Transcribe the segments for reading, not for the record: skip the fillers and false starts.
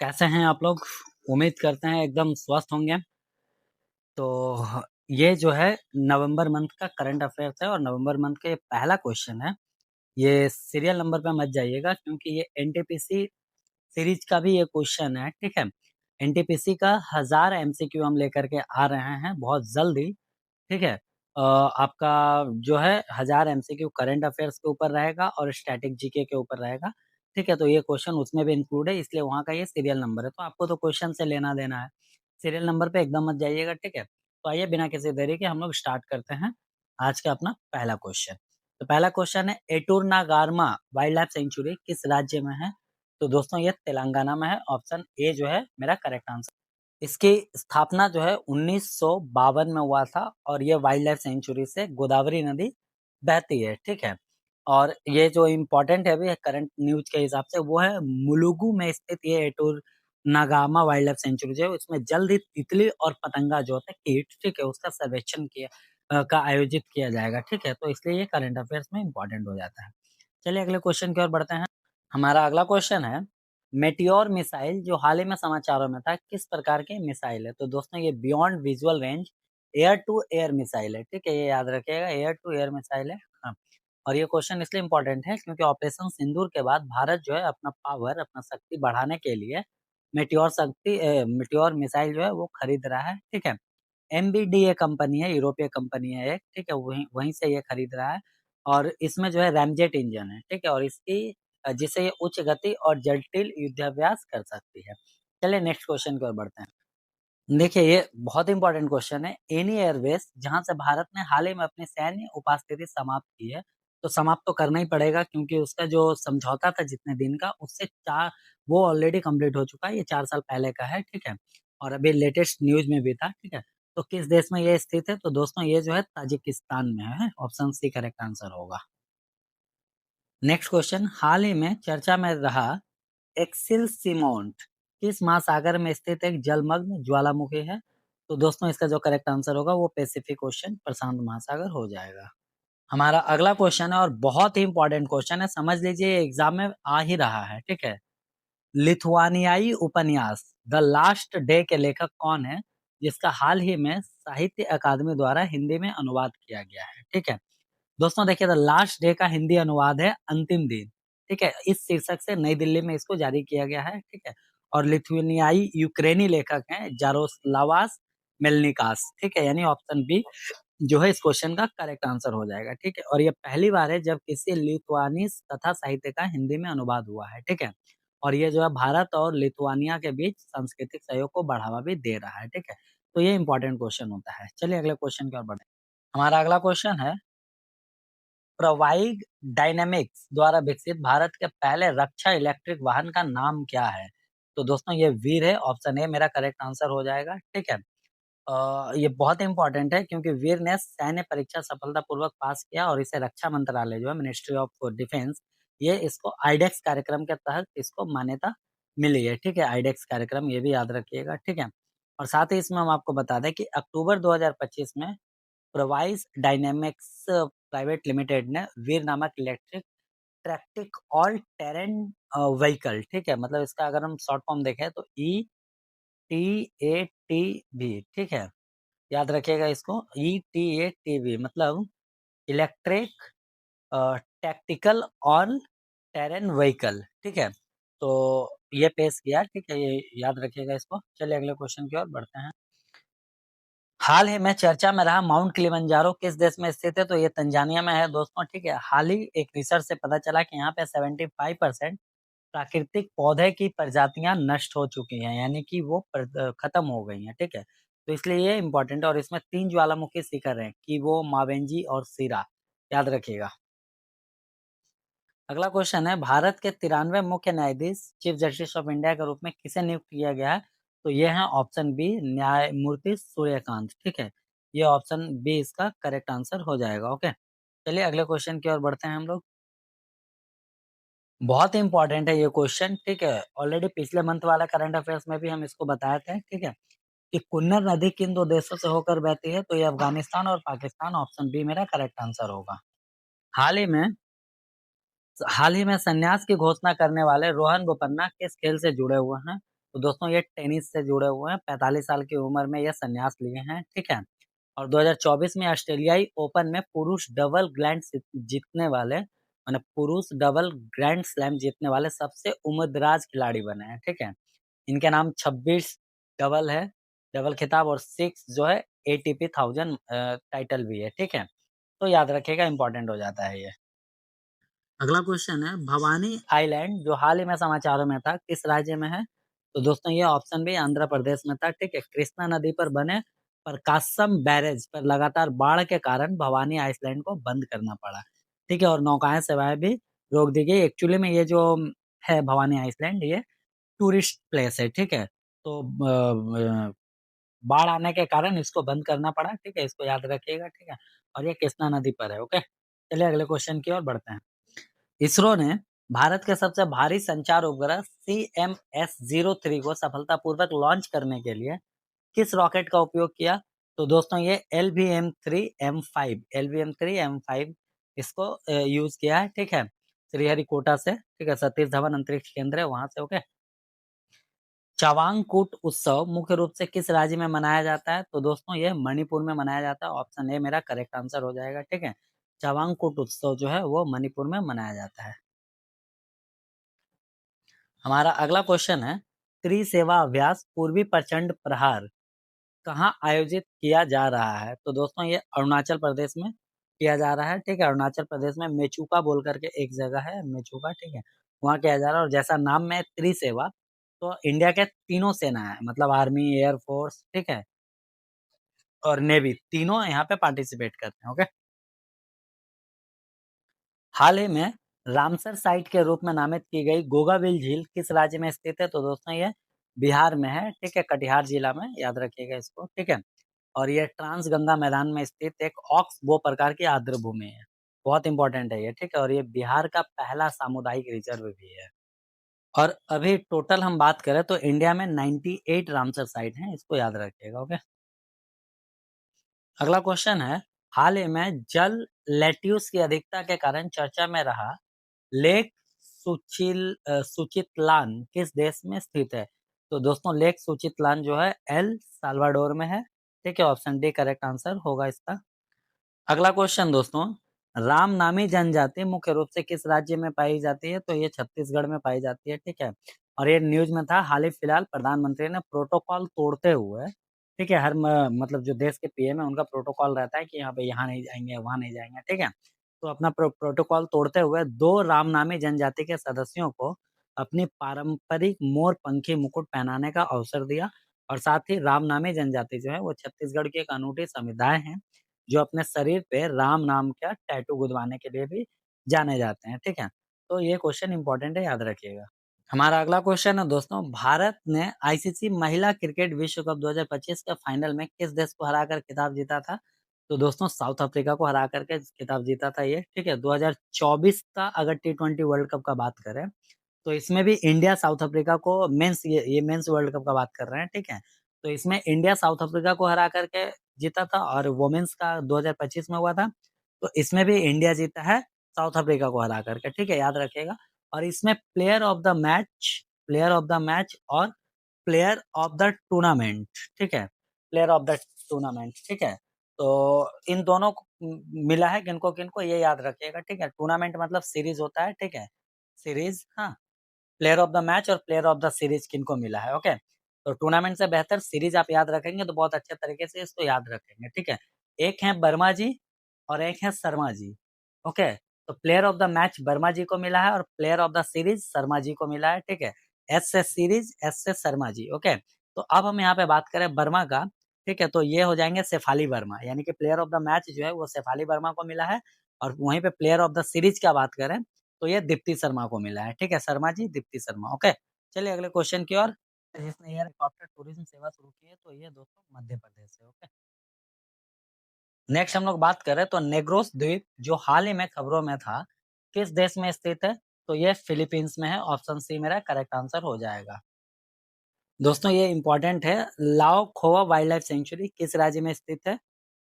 कैसे हैं आप लोग? उम्मीद करते हैं एकदम स्वस्थ होंगे। तो ये जो है नवंबर मंथ का करंट अफेयर्स है और नवंबर मंथ का ये पहला क्वेश्चन है। ये सीरियल नंबर पे मत जाइएगा क्योंकि ये एनटीपीसी सीरीज का भी ये क्वेश्चन है, ठीक है? एनटीपीसी का 1000 एमसीक्यू हम लेकर के आ रहे हैं बहुत जल्द ही, ठीक है? आपका जो है 1000 एमसीक्यू करंट अफेयर्स के ऊपर रहेगा और स्टैटिक जीके के ऊपर रहेगा, ठीक है? तो ये क्वेश्चन उसमें भी इंक्लूड है, इसलिए वहाँ का ये सीरियल नंबर है। तो आपको तो क्वेश्चन से लेना देना है, सीरियल नंबर पे एकदम मत जाइएगा, ठीक है? तो आइए बिना किसी देरी के हम लोग स्टार्ट करते हैं आज का अपना पहला क्वेश्चन। तो पहला क्वेश्चन है, एटुर्नागार्मा वाइल्ड लाइफ सेंचुरी किस राज्य में है? तो दोस्तों ये तेलंगाना में है। ऑप्शन ए जो है मेरा करेक्ट आंसर। इसकी स्थापना जो है 1952 में हुआ था और ये वाइल्ड लाइफ सेंचुरी से गोदावरी नदी बहती है, ठीक है? और ये जो इम्पोर्टेंट है अभी करंट न्यूज के हिसाब से वो है मुलुगु में स्थित ये एटूर नागामा वाइल्ड लाइफ सेंचुरी जो है उसमें जल्द ही तितली और पतंगा जो होता है कीट, ठीक है, उसका सर्वेक्षण का आयोजित किया जाएगा, ठीक है? तो इसलिए ये करंट अफेयर्स में इम्पोर्टेंट हो जाता है। चलिए अगले क्वेश्चन की ओर बढ़ते हैं। हमारा अगला क्वेश्चन है, मेटियोर मिसाइल जो हाल ही में समाचारों में था किस प्रकार की मिसाइल है? तो दोस्तों ये beyond visual range air to air missile है, ठीक है? ये याद रखिएगा, एयर टू एयर मिसाइल है। हाँ, और ये क्वेश्चन इसलिए इम्पोर्टेंट है क्योंकि ऑपरेशन सिंदूर के बाद भारत जो है अपना पावर, अपना शक्ति बढ़ाने के लिए मेटियोर मिसाइल जो है वो खरीद रहा है, ठीक है? एमबीडीए कंपनी है, यूरोपीय कंपनी है एक, ठीक है? वहीं वहीं से ये खरीद रहा है और इसमें जो है रैमजेट इंजन है, ठीक है? और इसकी जिससे ये उच्च गति और जटिल युद्धाभ्यास कर सकती है। चलिए नेक्स्ट क्वेश्चन की ओर बढ़ते हैं। देखिए ये बहुत इंपॉर्टेंट क्वेश्चन है। एनी एयरवेज जहां से भारत ने हाल ही में अपनी सैन्य उपस्थिति समाप्त की है, तो समाप्त तो करना ही पड़ेगा क्योंकि उसका जो समझौता था जितने दिन का उससे चार वो ऑलरेडी कंप्लीट हो चुका है। ये 4 साल पहले का है, ठीक है? और अभी लेटेस्ट न्यूज में भी था, ठीक है? तो किस देश में ये स्थित है? तो दोस्तों ये जो है ताजिकिस्तान में है। ऑप्शन सी करेक्ट आंसर होगा। नेक्स्ट क्वेश्चन, हाल ही में चर्चा में रहा एक्सिल सीमोंट किस महासागर में स्थित एक जलमग्न ज्वालामुखी है? तो दोस्तों इसका जो करेक्ट आंसर होगा वो पैसिफिक ओशन, प्रशांत महासागर हो जाएगा। हमारा अगला क्वेश्चन है और बहुत ही इंपॉर्टेंट क्वेश्चन है, समझ लीजिए एग्जाम में आ ही रहा है, ठीक है? लिथुआनियाई उपन्यास द लास्ट डे के लेखक कौन है जिसका हाल ही में साहित्य अकादमी द्वारा हिंदी में अनुवाद किया गया है, ठीक है? दोस्तों देखिए द लास्ट डे का हिंदी अनुवाद है अंतिम दिन, ठीक है? इस शीर्षक से नई दिल्ली में इसको जारी किया गया है, ठीक है? और लिथुआनियाई यूक्रेनी लेखक हैं जारोस्लावास मेलनिकास, ठीक है? यानी ऑप्शन बी जो है इस क्वेश्चन का करेक्ट आंसर हो जाएगा, ठीक है? और ये पहली बार है जब किसी लिथुआनीज कथा साहित्य का हिंदी में अनुवाद हुआ है, ठीक है? और ये जो है भारत और लिथुआनिया के बीच सांस्कृतिक सहयोग को बढ़ावा भी दे रहा है, ठीक है? तो ये इंपॉर्टेंट क्वेश्चन होता है। चलिए अगले क्वेश्चन की ओर बढ़े। हमारा अगला क्वेश्चन है, प्रवाइग डायनेमिक्स द्वारा विकसित भारत के पहले रक्षा इलेक्ट्रिक वाहन का नाम क्या है? तो दोस्तों ये वीर है। ऑप्शन ए मेरा करेक्ट आंसर हो जाएगा, ठीक है? ये बहुत इंपॉर्टेंट है क्योंकि वीर ने सैन्य परीक्षा सफलतापूर्वक पास किया और इसे रक्षा मंत्रालय जो है मिनिस्ट्री ऑफ डिफेंस ये इसको आईडेक्स कार्यक्रम के तहत इसको मान्यता मिली है, ठीक है? आईडेक्स कार्यक्रम ये भी याद रखिएगा, ठीक है? और साथ ही इसमें हम आपको बता दें कि अक्टूबर 2025 में प्रोवाइस डायनेमिक्स प्राइवेट लिमिटेड ने वीर नामक इलेक्ट्रिक ट्रैक्टिक ऑल टेरेन व्हीकल, ठीक है? मतलब इसका अगर हम शॉर्ट फॉर्म देखें तो ETATV, ठीक है? याद रखिएगा इसको, ETATV मतलब electric tactical all terrain vehicle, ठीक है? तो ये पेश किया, ठीक है? ये याद रखिएगा इसको। चलिए अगले क्वेश्चन की ओर बढ़ते हैं। हाल ही में चर्चा में रहा माउंट किलिमंजारो किस देश में स्थित है? तो ये तंजानिया में है दोस्तों, ठीक है? हाल ही एक रिसर्च से पता चला कि यहाँ पे 75% प्राकृतिक पौधे की प्रजातियां नष्ट हो चुकी हैं, यानी कि वो खत्म हो गई हैं, ठीक है? तो इसलिए ये इंपॉर्टेंट है और इसमें 3 ज्वालामुखी शिखर हैं कि वो मावेंजी और सिरा, याद रखिएगा। अगला क्वेश्चन है, भारत के 93 मुख्य न्यायाधीश चीफ जस्टिस ऑफ इंडिया के रूप में किसे नियुक्त किया गया है? तो ये है ऑप्शन बी न्यायमूर्ति सूर्यकांत, ठीक है? ये ऑप्शन बी इसका करेक्ट आंसर हो जाएगा, ओके? चलिए अगले क्वेश्चन की ओर बढ़ते हैं हम लोग। बहुत ही इंपॉर्टेंट है ये क्वेश्चन, ठीक है? ऑलरेडी पिछले मंथ वाला करंट अफेयर्स में भी हम इसको बताए थे, ठीक है? कि कुन्नर नदी किन 2 देशों से होकर बहती है? तो ये अफगानिस्तान और पाकिस्तान, ऑप्शन बी मेरा करेक्ट आंसर होगा। हाल ही में हाल ही में संन्यास की घोषणा करने वाले रोहन बोपन्ना किस खेल से जुड़े हुए हैं? तो दोस्तों ये टेनिस से जुड़े हुए हैं, 45 साल की उम्र में ये संन्यास लिए हैं, ठीक है। और 2024 में ऑस्ट्रेलियाई ओपन में पुरुष डबल जीतने वाले पुरुष डबल ग्रैंड स्लैम जीतने वाले सबसे उम्रदराज खिलाड़ी बने हैं, ठीक है। इनके नाम 26 डबल है, डबल खिताब, और 6 जो है एटीपी 1000 टाइटल भी है, ठीक है। तो याद रखिएगा, इंपॉर्टेंट हो जाता है ये। अगला क्वेश्चन है, भवानी आइलैंड जो हाल ही में समाचारों में था, किस राज्य में है? तो दोस्तों ये ऑप्शन भी आंध्र प्रदेश में था, ठीक है। कृष्णा नदी पर बने प्रकाशम बैरेज पर लगातार बाढ़ के कारण भवानी आइलैंड को बंद करना पड़ा, ठीक है। और नौकाएं सेवाएं भी रोक दी गई। एक्चुअली में ये जो है भवानी आइलैंड, ये टूरिस्ट प्लेस है, ठीक है। तो बाढ़ आने के कारण इसको बंद करना पड़ा, ठीक है। इसको याद रखिएगा, ठीक है। और ये कृष्णा नदी पर है, ओके। चलिए अगले क्वेश्चन की ओर बढ़ते हैं। इसरो ने भारत के सबसे भारी संचार उपग्रह CMS-03 को सफलतापूर्वक लॉन्च करने के लिए किस रॉकेट का उपयोग किया? तो दोस्तों ये LVM-3M5 इसको यूज किया है, ठीक है। श्रीहरिकोटा से, ठीक है, सतीश धवन अंतरिक्ष केंद्र है वहां से, ओके। चवांगकुट उत्सव मुख्य रूप से किस राज्य में मनाया जाता है? तो दोस्तों ये मणिपुर में मनाया जाता है। ऑप्शन ए मेरा करेक्ट आंसर हो जाएगा, ठीक है। चवांगकुट उत्सव जो है वो मणिपुर में मनाया जाता है। हमारा अगला क्वेश्चन है, त्रिसेवा अभ्यास पूर्वी प्रचंड प्रहार कहाँ आयोजित किया जा रहा है? तो दोस्तों ये अरुणाचल प्रदेश में किया जा रहा है, ठीक है। अरुणाचल प्रदेश में मेचुका बोल करके एक जगह है, मेचुका, ठीक है। वहाँ किया जा रहा है। और जैसा नाम में त्रिसेवा, तो इंडिया के तीनों सेना है, मतलब आर्मी, एयरफोर्स, ठीक है, और नेवी, तीनों यहाँ पे पार्टिसिपेट करते हैं, ओके। हाल ही में रामसर साइट के रूप में नामित की गई गोगाबिल झील किस राज्य में स्थित है? तो दोस्तों ये बिहार में है, ठीक है, कटिहार जिला में, याद रखिएगा इसको, ठीक है। और ये ट्रांस गंगा मैदान में स्थित एक ऑक्स बो प्रकार की आर्द्र भूमि है। बहुत इंपॉर्टेंट है ये, ठीक है। और ये बिहार का पहला सामुदायिक रिजर्व भी है। और अभी टोटल हम बात करें तो इंडिया में 98 रामसर साइट हैं, इसको याद रखिएगा, ओके। अगला क्वेश्चन है, हाल ही में जल लेट्यूस की अधिकता के कारण चर्चा में रहा लेक सुचितलान किस देश में स्थित है? तो दोस्तों लेक सुचितलान जो है एल साल्वाडोर में है, ठीक है। ऑप्शन डी करेक्ट आंसर होगा इसका। अगला क्वेश्चन दोस्तों, राम नामी जनजाति मुख्य रूप से किस राज्य में पाई जाती है? तो ये छत्तीसगढ़ में पाई जाती है, ठीक है। और ये न्यूज में था, हाल ही फिलहाल प्रधानमंत्री ने प्रोटोकॉल तोड़ते हुए, ठीक है, मतलब जो देश के पीएम है उनका प्रोटोकॉल रहता है कि यहाँ पे यहाँ नहीं जाएंगे, वहां नहीं जाएंगे, ठीक है। तो अपना प्रोटोकॉल तोड़ते हुए 2 रामनामी जनजाति के सदस्यों को अपनी पारंपरिक मोरपंखी मुकुट पहनाने का अवसर दिया। और साथ ही रामनामी जनजाति जो है वो छत्तीसगढ़ की एक अनूठी समुदाय है, जो अपने शरीर पे राम नाम का टैटू गुदवाने के लिए भी जाने जाते हैं, ठीक है। तो ये क्वेश्चन इंपॉर्टेंट है, याद रखिएगा। हमारा अगला क्वेश्चन है दोस्तों, भारत ने आईसीसी महिला क्रिकेट विश्व कप 2025 के फाइनल में किस देश को हराकर खिताब जीता था? तो दोस्तों साउथ अफ्रीका को हरा करके खिताब जीता था ये, ठीक है। 2024 का अगर T20 वर्ल्ड कप का बात करें तो इसमें भी इंडिया साउथ अफ्रीका को मेंस, ये मेंस वर्ल्ड कप का बात कर रहे हैं, ठीक है। तो इसमें इंडिया साउथ अफ्रीका को हरा करके जीता था, और वुमेन्स का 2025 में हुआ था, तो इसमें भी इंडिया जीता है साउथ अफ्रीका को हरा करके, ठीक है, याद रखिएगा। और इसमें प्लेयर ऑफ द मैच और प्लेयर ऑफ द टूर्नामेंट, ठीक है, प्लेयर ऑफ द टूर्नामेंट, ठीक है। तो इन दोनों को मिला है, किनको किनको ये याद रखिएगा, ठीक है। टूर्नामेंट मतलब सीरीज होता है, ठीक है, सीरीज, हाँ। प्लेयर ऑफ द मैच और प्लेयर ऑफ द सीरीज किनको मिला है, ओके। तो टूर्नामेंट से बेहतर सीरीज आप याद रखेंगे तो बहुत अच्छे तरीके से इसको याद रखेंगे, ठीक है। एक है वर्मा जी और एक है शर्मा जी, ओके। तो player of the match Verma ji को मिला है और player of the series Sharma ji को मिला है, ठीक है। एस से सीरीज, एस से शर्मा जी, ओके। तो अब हम यहाँ पे बात करें वर्मा का, ठीक है, तो ये हो जाएंगे शेफाली वर्मा, यानी कि प्लेयर ऑफ द मैच जो है वो शेफाली वर्मा को मिला है। और वहीं पे प्लेयर ऑफ द सीरीज की बात करें तो ये दीप्ति शर्मा को मिला है, ठीक है, शर्मा जी, दीप्ति शर्मा, ओके। चलिए अगले क्वेश्चन की ओर। जिसने एयर हेलीकॉप्टर टूरिज्म सेवा शुरू की है तो ये दोस्तों मध्य प्रदेश है, ओके। नेक्स्ट हम लोग बात करें तो नेग्रोस द्वीप जो हाल ही में खबरों में था, किस देश में स्थित है? तो ये फिलीपींस में है। ऑप्शन सी मेरा करेक्ट आंसर हो जाएगा। दोस्तों ये इंपॉर्टेंट है, लाओ खोवा वाइल्ड लाइफ सेंचुरी किस राज्य में स्थित है?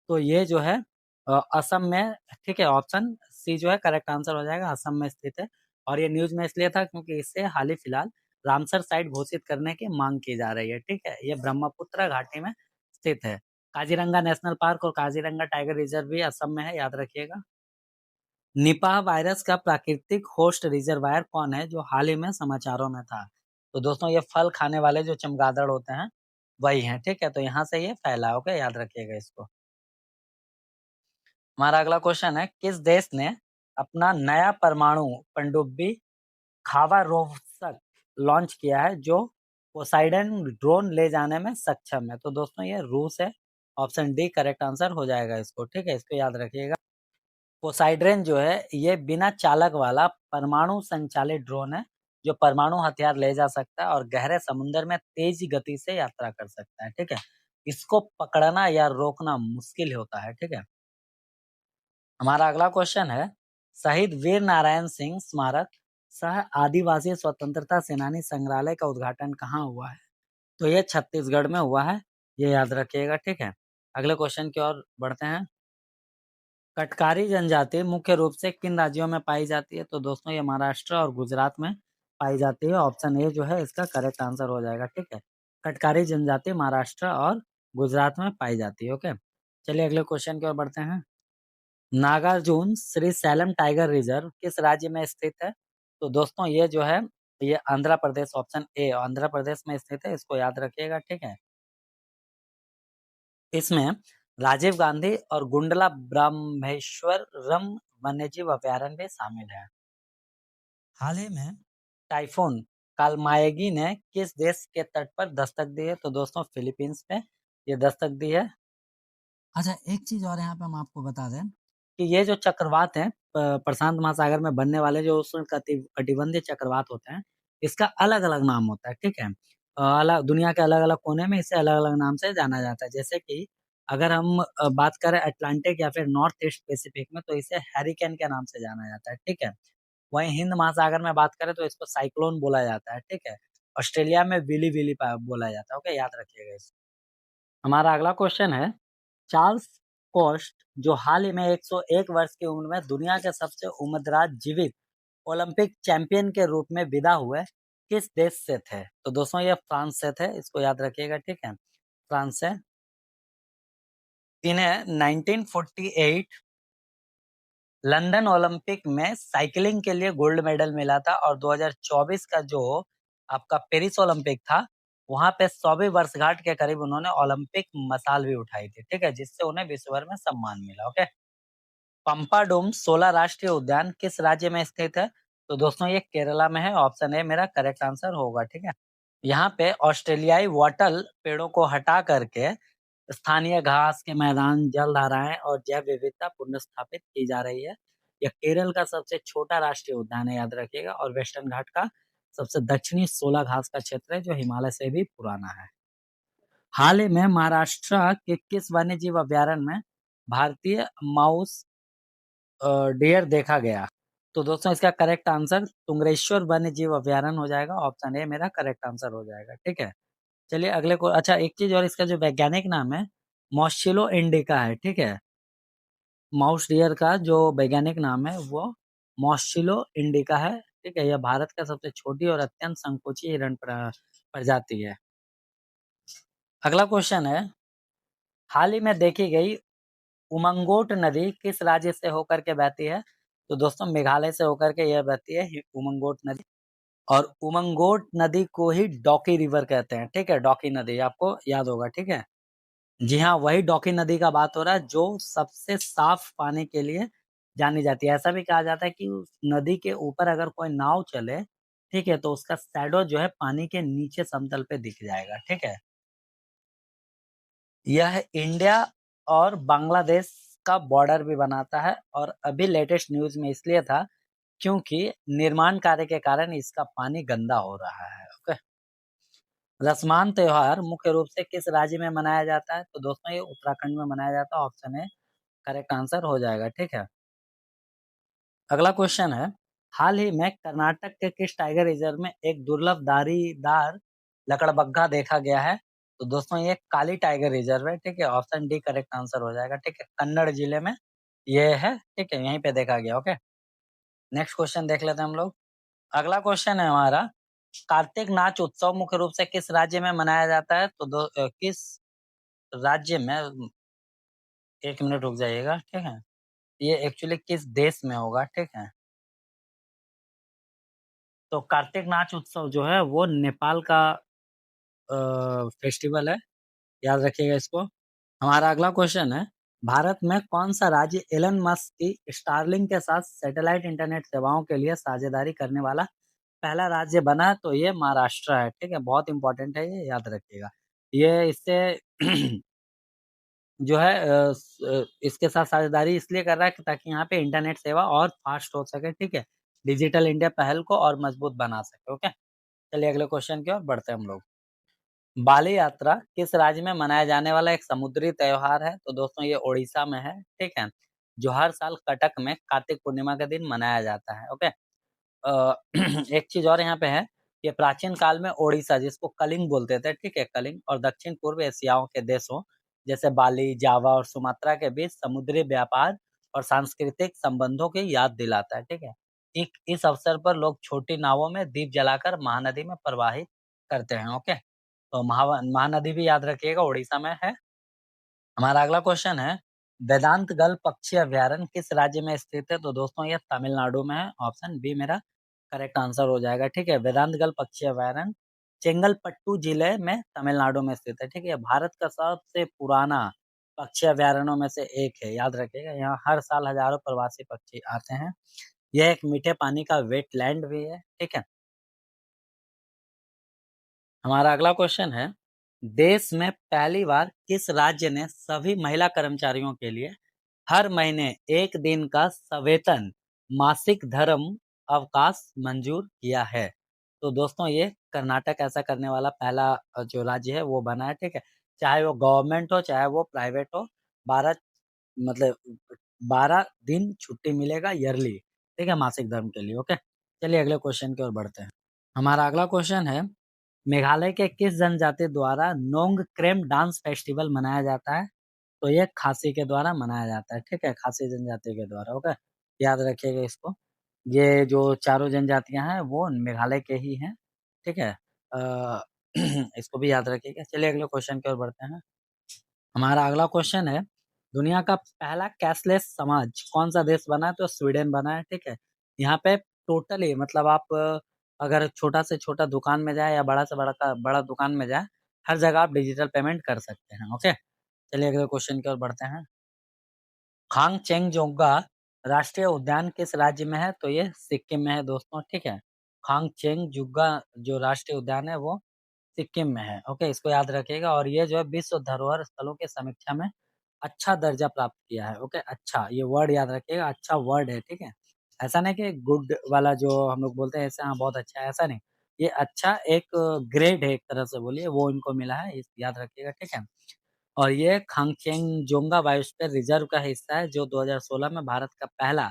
तो ये जो है असम में, ठीक है। ऑप्शन सी जो है करेक्ट आंसर हो जाएगा, असम में स्थित है। और ये न्यूज में इसलिए था क्योंकि इससे हाल ही फिलहाल रामसर साइट घोषित करने की मांग की जा रही है। ठीक है, ये ब्रह्मपुत्र घाटी में स्थित है। काजीरंगा नेशनल पार्क और काजीरंगा टाइगर रिजर्व भी असम में है, याद रखिएगा। निपाह वायरस का प्राकृतिक होस्ट रिजर्वायर कौन है, जो हाल ही में समाचारों में था? तो दोस्तों ये फल खाने वाले जो चमगादड़ होते हैं वही हैं। ठीक है, तो यहाँ से ये फैला होगा, याद रखिएगा इसको। हमारा अगला क्वेश्चन है, किस देश ने अपना नया परमाणु पनडुब्बी खाबारोव्स्क लॉन्च किया है, जो पोसाइडन ड्रोन ले जाने में सक्षम है? तो दोस्तों ये रूस है। ऑप्शन डी करेक्ट आंसर हो जाएगा इसको। ठीक है, इसको याद रखिएगा। पोसाइड्रन जो है ये बिना चालक वाला परमाणु संचालित ड्रोन है, जो परमाणु हथियार ले जा सकता है और गहरे समुद्र में तेज गति से यात्रा कर सकता है। ठीक है, इसको पकड़ना या रोकना मुश्किल होता है। ठीक है, हमारा अगला क्वेश्चन है, शहीद वीर नारायण सिंह स्मारक सह आदिवासी स्वतंत्रता सेनानी संग्रहालय का उद्घाटन कहाँ हुआ है? तो ये छत्तीसगढ़ में हुआ है, ये याद रखिएगा। ठीक है, अगले क्वेश्चन की ओर बढ़ते हैं। कटकारी जनजाति मुख्य रूप से किन राज्यों में पाई जाती है? तो दोस्तों ये महाराष्ट्र और गुजरात में पाई जाती है। ऑप्शन ए जो है इसका करेक्ट आंसर हो जाएगा। ठीक है, कटकारी जनजाति महाराष्ट्र और गुजरात में पाई जाती है। ओके, चलिए अगले क्वेश्चन की ओर बढ़ते हैं। Nagarjuna Srisailam tiger reserve किस राज्य में स्थित है? तो दोस्तों ये जो है ये आंध्र प्रदेश, ऑप्शन ए आंध्र प्रदेश में स्थित है, इसको याद रखिएगा। ठीक है, इसमें राजीव गांधी और गुंडला ब्रह्मेश्वरम वन्यजीव अभयारण्य भी शामिल है। हाल ही में टाइफून कालमाएगी ने किस देश के तट पर दस्तक दी है? तो दोस्तों फिलीपींस पे ये दस्तक दी है। अच्छा, एक चीज और यहाँ पे हम आपको बता दें कि ये जो चक्रवात है प्रशांत महासागर में बनने वाले जो उष्ण कटिबंधीय चक्रवात होते हैं, इसका अलग अलग नाम होता है। ठीक है, अलग दुनिया के अलग अलग कोने में इसे अलग अलग नाम से जाना जाता है। जैसे कि अगर हम बात करें अटलांटिक या फिर नॉर्थ ईस्ट पैसिफिक में, तो इसे हैरिकेन के नाम से जाना जाता है। ठीक है, वहीं हिंद महासागर में बात करें तो इसको साइक्लोन बोला जाता है। ठीक है, ऑस्ट्रेलिया में विली विली बोला जाता है। ओके, याद रखिएगा इसको। हमारा अगला क्वेश्चन है, चार्ल्स कोस्ट जो हाल ही में 101 वर्ष की उम्र में दुनिया के सबसे उम्रदराज जीवित ओलंपिक चैंपियन के रूप में विदा हुए किस देश से थे? तो दोस्तों ये फ्रांस से थे, इसको याद रखिएगा। ठीक है, फ्रांस से। इन्हें 1948 लंदन ओलंपिक में साइकिलिंग के लिए गोल्ड मेडल मिला था और 2024 का जो आपका पेरिस ओलंपिक था, वहां पे 100वीं वर्षगांठ के करीब उन्होंने ओलंपिक मशाल भी उठाई थी। ठीक है, जिससे उन्हें विश्व भर में सम्मान मिला। ओके, पंपाडुम 16 राष्ट्रीय उद्यान किस राज्य में स्थित है? तो दोस्तों ये केरला में है। ऑप्शन ए मेरा करेक्ट आंसर होगा। ठीक है, यहाँ पे ऑस्ट्रेलियाई वाटल पेड़ों को हटा करके स्थानीय घास के मैदान, जलधाराएं और जैव विविधता पुनर्स्थापित की जा रही है। यह केरल का सबसे छोटा राष्ट्रीय उद्यान है, याद रखिएगा, और वेस्टर्न घाट का सबसे दक्षिणी 16 घास का क्षेत्र है, जो हिमालय से भी पुराना है। हाल ही में महाराष्ट्र के किस वन्यजीव अभयारण्य में भारतीय माउस डियर देखा गया? तो दोस्तों इसका करेक्ट आंसर तुंगरेश्वर वन्य जीव अभयारण्य हो जाएगा। ऑप्शन ए मेरा करेक्ट आंसर हो जाएगा। ठीक है, चलिए अगले को। अच्छा, एक चीज और, इसका जो वैज्ञानिक नाम है मॉस्किलो इंडिका है। ठीक है, माउस डियर का जो वैज्ञानिक नाम है वो मॉस्किलो इंडिका है। ठीक है, यह भारत का सबसे छोटी और अत्यंत संकोची हिरण प्रजाति है। अगला क्वेश्चन है, हाल ही में देखी गई उमंगोट नदी किस राज्य से होकर के बहती है? तो दोस्तों मेघालय से होकर के यह बहती है उमंगोट नदी। और उमंगोट नदी को ही डॉकी रिवर कहते हैं। ठीक है, डॉकी नदी आपको याद होगा। ठीक है, जी हाँ, वही डॉकी नदी का बात हो रहा है जो सबसे साफ पानी के लिए जानी जाती है। ऐसा भी कहा जाता है कि उस नदी के ऊपर अगर कोई नाव चले, ठीक है, तो उसका शैडो जो है पानी के नीचे समतल पे दिख जाएगा। ठीक है, यह इंडिया और बांग्लादेश का बॉर्डर भी बनाता है और अभी लेटेस्ट न्यूज में इसलिए था क्योंकि निर्माण कार्य के कारण इसका पानी गंदा हो रहा है। ओके, रसमान त्योहार मुख्य रूप से किस राज्य में मनाया जाता है? तो दोस्तों ये उत्तराखंड में मनाया जाता है। ऑप्शन ए करेक्ट आंसर हो जाएगा। ठीक है, अगला क्वेश्चन है, हाल ही में कर्नाटक के किस टाइगर रिजर्व में एक दुर्लभ धारीदार लकड़बग्घा देखा गया है? तो दोस्तों ये काली टाइगर रिजर्व है। ठीक है, ऑप्शन डी करेक्ट आंसर हो जाएगा। ठीक है, कन्नड़ जिले में ये है। ठीक है, यहीं पे देखा गया। ओके, नेक्स्ट क्वेश्चन देख लेते हैं हम लोग। अगला क्वेश्चन है हमारा, कार्तिक नाच उत्सव मुख्य रूप से किस राज्य में मनाया जाता है? तो किस राज्य में 1 मिनट रुक जाइएगा, ठीक है? ये एक्चुअली किस देश में होगा, ठीक है? तो कार्तिक नाच उत्सव जो है वो नेपाल का फेस्टिवल है, याद रखिएगा इसको। हमारा अगला क्वेश्चन है, भारत में कौन-सा राज्य एलन मस्क की स्टारलिंक के साथ सैटेलाइट इंटरनेट सेवाओं के लिए साझेदारी करने वाला पहला राज्य बना है? तो ये महाराष्ट्र है, ठीक है? बहुत इंपॉर्टेंट है ये, याद रखिएगा। ये इससे जो है इसके साथ साझेदारी इसलिए कर रहा है कि ताकि यहाँ पे इंटरनेट सेवा और फास्ट हो सके, ठीक है? डिजिटल इंडिया पहल को और मजबूत बना सके, ओके? चलिए अगले क्वेश्चन की ओर बढ़ते हैं हम लोग। बाली यात्रा किस राज्य में मनाया जाने वाला एक समुद्री त्योहार है? तो दोस्तों ये ओडिशा में है, ठीक है? जो हर साल कटक में कार्तिक पूर्णिमा के दिन मनाया जाता है, ओके? अ, एक चीज़ और यहाँ पे है, कि प्राचीन काल में ओडिशा जिसको कलिंग बोलते थे, ठीक है? कलिंग और दक्षिण पूर्व एशियाओं के देशों जैसे बाली, जावा और सुमात्रा के बीच समुद्री व्यापार और सांस्कृतिक संबंधों की याद दिलाता है, ठीक है? इस अवसर पर लोग छोटी नावों में दीप जलाकर महानदी में प्रवाहित करते हैं, ओके? तो महानदी भी याद रखिएगा ओडिशा में है। हमारा अगला क्वेश्चन है, वेदांत गल पक्षी अभयारण्य किस राज्य में स्थित है? तो दोस्तों ये तमिलनाडु में है, ऑप्शन बी मेरा करेक्ट आंसर हो जाएगा, ठीक है? वेदांत गल पक्षी अभयारण्य चेंगलपट्टू जिले में तमिलनाडु में स्थित है, ठीक है? भारत का सबसे पुराना पक्षी अभयारण्यों में से एक है, याद रखिएगा। यहाँ हर साल हजारों प्रवासी पक्षी आते हैं। यह एक मीठे पानी का वेटलैंड भी है, ठीक है? हमारा अगला क्वेश्चन है, देश में पहली बार किस राज्य ने सभी महिला कर्मचारियों के लिए हर महीने 1 दिन का सवेतन मासिक धर्म अवकाश मंजूर किया है? तो दोस्तों ये कर्नाटक ऐसा करने वाला पहला जो राज्य है वो बना है, ठीक है? चाहे वो गवर्नमेंट हो, चाहे वो प्राइवेट हो, 12 मतलब 12 दिन छुट्टी मिलेगा ईयरली, ठीक है? मासिक धर्म के लिए, ओके? चलिए अगले क्वेश्चन की ओर बढ़ते हैं। हमारा अगला क्वेश्चन है, मेघालय के किस जनजाति द्वारा नोंगक्रेम डांस फेस्टिवल मनाया जाता है? तो ये खासी के द्वारा मनाया जाता है, ठीक है? खासी जनजाति के द्वारा, ओके? याद रखिएगा इसको। ये जो चारों जनजातियाँ हैं, वो मेघालय के ही हैं, ठीक है? अ, इसको भी याद रखिएगा। चलिए अगले क्वेश्चन की ओर बढ़ते हैं। हमारा अगला क्वेश्चन है, दुनिया का पहला कैशलेस समाज कौन-सा देश बना है? तो स्वीडन बना है, ठीक है? यहाँ पे टोटली मतलब आप अगर छोटा से छोटा दुकान में जाएँ या बड़ा से बड़ा का बड़ा दुकान में जाएँ, हर जगह आप डिजिटल पेमेंट कर सकते हैं, ओके? चलिए अगले क्वेश्चन की ओर बढ़ते हैं। खांगचेंगजोंगा राष्ट्रीय उद्यान किस राज्य में है? तो ये सिक्किम में है दोस्तों, ठीक है? खांगचेंगजुंगा जो राष्ट्रीय उद्यान है वो सिक्किम में है, ओके? इसको याद रखिएगा और ये जो है विश्व धरोहर स्थलों की समीक्षा में अच्छा दर्जा प्राप्त किया है, ओके? अच्छा, ये वर्ड याद रखिएगा, अच्छा वर्ड है, ठीक है? ऐसा नहीं कि गुड वाला जो हम लोग बोलते हैं ऐसे हाँ, बहुत अच्छा है, ऐसा नहीं। ये अच्छा एक ग्रेड है एक तरह से बोलिए, वो इनको मिला है, इस याद रखिएगा, ठीक है? और ये खांगचेंगजोंगा बायोस्फीयर रिजर्व का हिस्सा है जो 2016 में भारत का पहला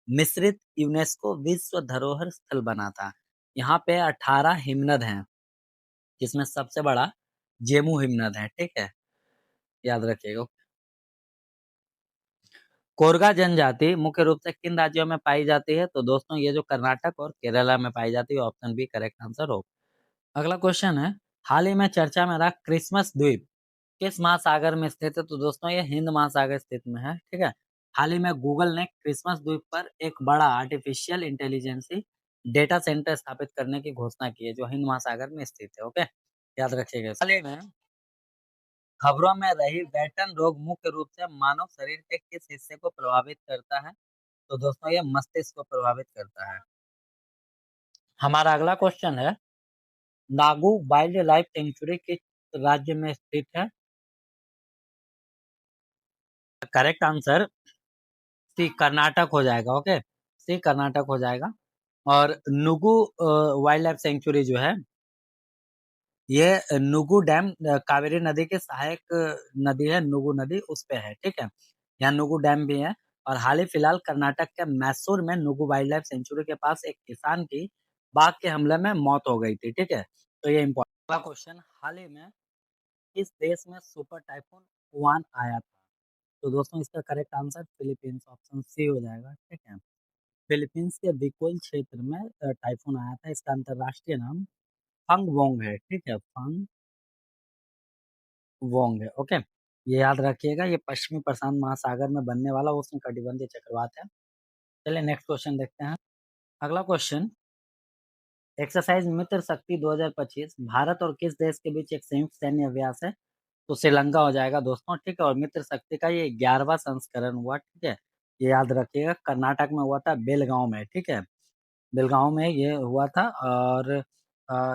मिश्रित यूनेस्को विश्व धरोहर स्थल बना था। यहाँ पे 18 हिमनद हैं, जिसमें सबसे बड़ा जेमू हिमनद है, ठीक है? याद रखिएगा। कोरगा जनजाति मुख्य रूप से किन राज्यों में पाई जाती है? तो दोस्तों ये जो कर्नाटक और केरला में पाई जाती है, ऑप्शन बी करेक्ट आंसर हो। अगला क्वेश्चन है, हाल ही में चर्चा में रहा क्रिसमस द्वीप किस महासागर में स्थित है? तो दोस्तों ये हिंद महासागर स्थित में है, ठीक है? हाल ही में गूगल ने क्रिसमस द्वीप पर एक बड़ा आर्टिफिशियल इंटेलिजेंसी डेटा सेंटर स्थापित करने की घोषणा की है, जो हिंद महासागर में स्थित है, ओके? याद रखिएगा। हाल ही में खबरों में रही बैटन रोग मुख्य रूप से मानव शरीर के किस हिस्से को प्रभावित करता है? तो दोस्तों ये मस्तिष्क को प्रभावित करता है। हमारा अगला क्वेश्चन है, नागू वाइल्ड लाइफ सेंचुरी किस राज्य में स्थित है? करेक्ट आंसर सी कर्नाटक हो जाएगा, ओके? सी कर्नाटक हो जाएगा। और नुगु वाइल्ड लाइफ सेंचुरी जो है, ये नुगु डैम कावेरी नदी के सहायक नदी है, नुगु नदी उस पे है, ठीक है? यहाँ नुगु डैम भी है। और हाल ही फिलहाल कर्नाटक के मैसूर में नुगु वाइल्ड लाइफ सेंचुरी के पास एक किसान की बाघ के हमले में मौत हो गई थी, ठीक है? तो ये इम्पोर्टेंट। अगला क्वेश्चन, हाल ही में किस देश में सुपर टाइफून उआन आया था? तो दोस्तों इसका correct answer Philippines, option C हो जाएगा, ठीक है? फिलीपींस के बिकोल क्षेत्र में टाइफून आया था, इसका अंतर्राष्ट्रीय नाम फंग वोंग है, ठीक है, फंग वोंग है, ओके। ये याद रखिएगा, ये पश्चिमी प्रशांत महासागर में बनने वाला उष्णकटिबंधीय चक्रवात है। चलिए नेक्स्ट क्वेश्चन देखते हैं। अगला क्वेश्चन, एक्सरसाइज मित्र शक्ति 2025 भारत और किस देश के बीच एक संयुक्त सैन्य अभ्यास है? तो श्रीलंका हो जाएगा दोस्तों, ठीक है। और मित्र शक्ति का ये 11वां संस्करण हुआ, ठीक है। ये याद रखिएगा, कर्नाटक में हुआ था, बेलगांव में, ठीक है। बेलगांव में ये हुआ था। और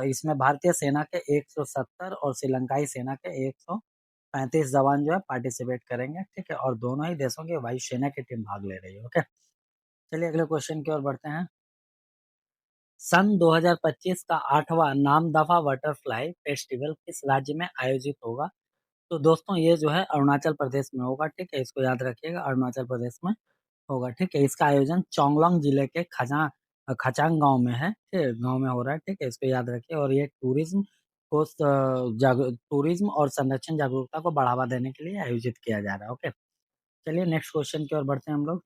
इसमें भारतीय सेना के 170 और श्रीलंकाई सेना के 135 जवान जो है पार्टिसिपेट करेंगे, ठीक है। और दोनों ही देशों की वायुसेना की टीम भाग ले रही है, ओके। चलिए अगले क्वेश्चन की ओर बढ़ते हैं। सन 2025 का 8वां नामदफा बटरफ्लाई फेस्टिवल किस राज्य में आयोजित होगा? तो दोस्तों ये जो है अरुणाचल प्रदेश में होगा, ठीक है। इसको याद रखिएगा, अरुणाचल प्रदेश में होगा, ठीक है। इसका आयोजन चोंगलोंग जिले के खचांग गांव में है, ठीक है, गांव में हो रहा है, ठीक है। इसको याद रखिए। और ये टूरिज्म और संरक्षण जागरूकता को बढ़ावा देने के लिए आयोजित किया जा रहा है, ओके। चलिए नेक्स्ट क्वेश्चन की ओर बढ़ते हैं हम लोग।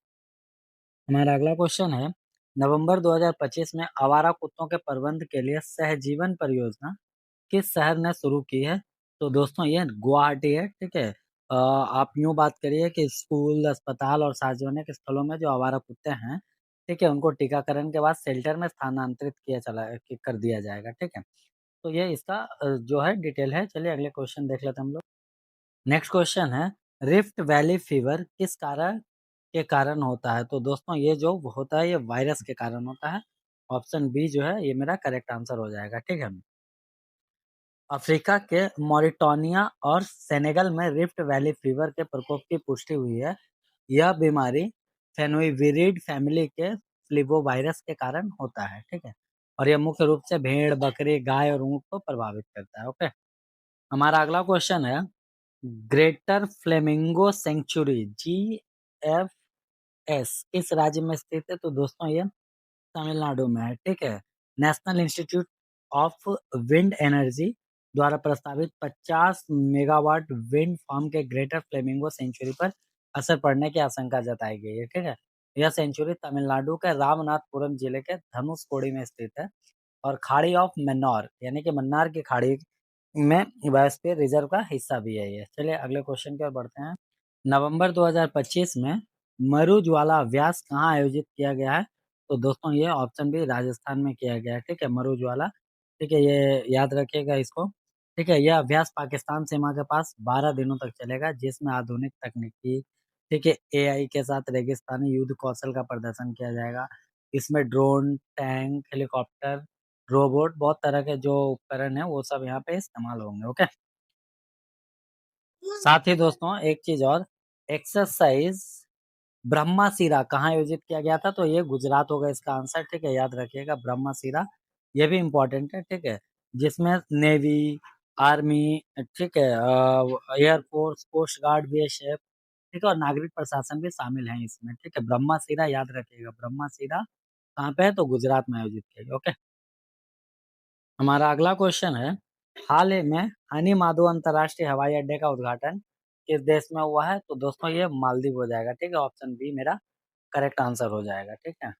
हमारा अगला क्वेश्चन है, नवंबर 2025 में आवारा कुत्तों के प्रबंध के लिए सहजीवन परियोजना किस शहर ने शुरू की है? तो दोस्तों ये गुवाहाटी है, ठीक है। आप यूं बात करिए कि स्कूल, अस्पताल और सार्वजनिक स्थलों में जो आवारा कुत्ते हैं, ठीक है, उनको टीकाकरण के बाद शेल्टर में स्थानांतरित कर दिया जाएगा, ठीक है। तो ये इसका जो है डिटेल है। चलिए अगले क्वेश्चन देख लेते हैं हम लोग। नेक्स्ट क्वेश्चन है, रिफ्ट वैली फीवर किस कारण होता है? तो दोस्तों ये जो होता है ये वायरस के कारण होता है। ऑप्शन बी जो है ये मेरा करेक्ट आंसर हो जाएगा, ठीक है। अफ्रीका के मॉरिटानिया और सेनेगल में रिफ्ट वैली फीवर के प्रकोप की पुष्टि हुई है। यह बीमारी फेनोइविरिड फैमिली के फ्लीबोवायरस के कारण होता है, ठीक है। और यह मुख्य रूप से भेड़, बकरी, गाय और ऊंट को प्रभावित करता है, ओके। हमारा अगला क्वेश्चन है, ग्रेटर फ्लेमिंगो सेंचुरी GFS किस राज्य में स्थित है? तो दोस्तों ये तमिलनाडु में है, ठीक है। National institute of wind energy द्वारा प्रस्तावित 50 मेगावाट विंड फार्म के ग्रेटर फ्लेमिंगो सेंचुरी पर असर पड़ने की आशंका जताई गई है, ठीक है। यह सेंचुरी तमिलनाडु के रामनाथपुरम जिले के धनुषकोडी में स्थित है और खाड़ी ऑफ मन्नार यानी कि मन्नार की खाड़ी में बायोस्फीयर रिजर्व का हिस्सा भी है ये। चलिए अगले क्वेश्चन की ओर बढ़ते हैं। नवंबर 2025 में मरु ज्वाला अभ्यास कहाँ आयोजित किया गया है? तो दोस्तों ये ऑप्शन भी राजस्थान में किया गया है, ठीक है, मरु ज्वाला, ठीक है। ये याद रखिएगा इसको, ठीक है। यह अभ्यास पाकिस्तान सीमा के पास 12 दिनों तक चलेगा, जिसमें आधुनिक तकनीकी, ठीक है, AI के साथ रेगिस्तानी युद्ध कौशल का प्रदर्शन किया जाएगा। इसमें ड्रोन, टैंक, हेलीकॉप्टर, रोबोट, बहुत तरह के जो उपकरण है वो सब यहाँ पे इस्तेमाल होंगे, ओके। साथ ही दोस्तों एक चीज और, एक्सरसाइज ब्रह्मासीरा कहाँ आयोजित किया गया था? तो ये गुजरात होगा इसका आंसर, ठीक है। याद रखिएगा ब्रह्मासीरा, ये भी इम्पोर्टेंट है, ठीक है। जिसमें नेवी, आर्मी, ठीक है, एयरफोर्स, कोस्ट गार्ड, BSF, ठीक है, और नागरिक प्रशासन भी शामिल है इसमें, ठीक है। ब्रह्मासीरा याद रखिएगा, ब्रह्मासीरा कहाँ पे है? तो गुजरात में आयोजित किया गया, ओके। हमारा अगला क्वेश्चन है, हाल ही में हनी माधव अंतर्राष्ट्रीय हवाई अड्डे का उद्घाटन किस देश में हुआ है? तो दोस्तों ये मालदीव हो जाएगा, ठीक है। ऑप्शन बी मेरा करेक्ट आंसर हो जाएगा, ठीक है।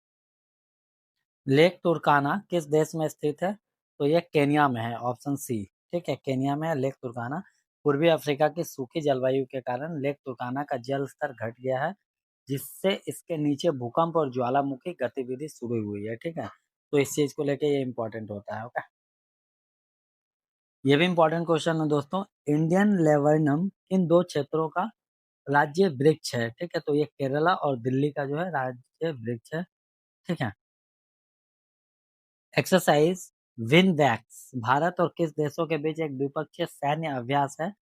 लेक तुर्काना किस देश में स्थित है? तो ये केनिया में है, ऑप्शन सी, ठीक है, केनिया में है लेक तुर्काना। पूर्वी अफ्रीका की सूखी जलवायु के कारण लेक तुर्काना का जल स्तर घट गया है, जिससे इसके नीचे भूकंप और ज्वालामुखी गतिविधि शुरू हुई है, ठीक है। तो इस चीज को लेके ये इंपॉर्टेंट होता है, ओके। ये भी इंपॉर्टेंट क्वेश्चन है दोस्तों, इंडियन लेबनम इन दो क्षेत्रों का राज्य वृक्ष है, ठीक है। तो ये केरला और दिल्ली का जो है राज्य वृक्ष है, ठीक है। एक्सरसाइज विनवैक्स भारत और किस देशों के बीच एक द्विपक्षीय सैन्य अभ्यास है?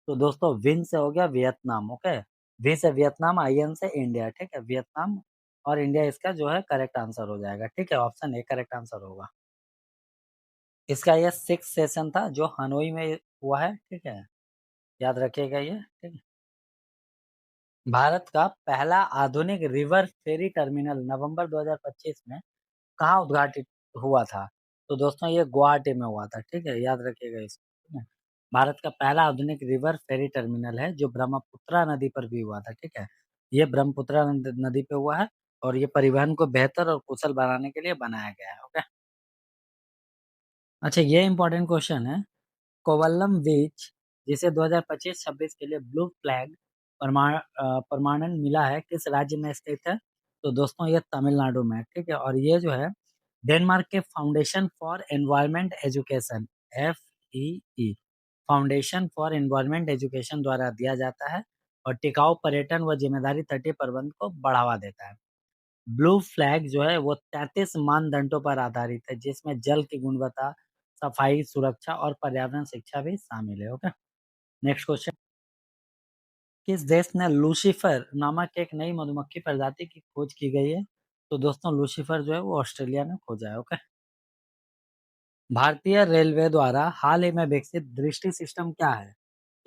तो दोस्तों विन से हो गया वियतनाम, ओके। वी से वियतनाम, IN से इंडिया, ठीक है। वियतनाम और इंडिया इसका जो है करेक्ट आंसर हो जाएगा, ठीक है। ऑप्शन ए करेक्ट आंसर होगा। इसका यह 6 सेशन था जो हनोई में हुआ है, ठीक है। याद रखिएगा ये, ठीक है। भारत का पहला आधुनिक रिवर फेरी टर्मिनल नवंबर 2025 में कहाँ उद्घाटित हुआ था? तो दोस्तों ये गुवाहाटी में हुआ था, ठीक है। याद रखिएगा इसको, ठीक है। भारत का पहला आधुनिक रिवर फेरी टर्मिनल है जो ब्रह्मपुत्रा नदी पर भी हुआ था, ठीक है। ये ब्रह्मपुत्रा नदी पे हुआ है और ये परिवहन को बेहतर और कुशल बनाने के लिए बनाया गया है, ओके। अच्छा, ये इंपॉर्टेंट क्वेश्चन है। कोवल्लम बीच, जिसे 2025-26 के लिए ब्लू फ्लैग प्रमाणन मिला है, किस राज्य में स्थित है? तो दोस्तों ये तमिलनाडु में है, ठीक है। और ये जो है डेनमार्क के foundation for environment education, FEE, foundation for environment education द्वारा दिया जाता है और टिकाऊ पर्यटन व जिम्मेदारी तटीय प्रबंध को बढ़ावा देता है। ब्लू फ्लैग जो है वो 33 मानदंडों पर आधारित है, जिसमें जल की गुणवत्ता, सफाई, सुरक्षा और पर्यावरण शिक्षा भी शामिल है। Okay, next question. किस देश ने लूसीफर नामक एक नई मधुमक्खी प्रजाति की खोज की गई है? तो दोस्तों लूसीफर जो है वो ऑस्ट्रेलिया ने खोजा है। ओके, भारतीय रेलवे द्वारा हाल ही में विकसित दृष्टि सिस्टम क्या है?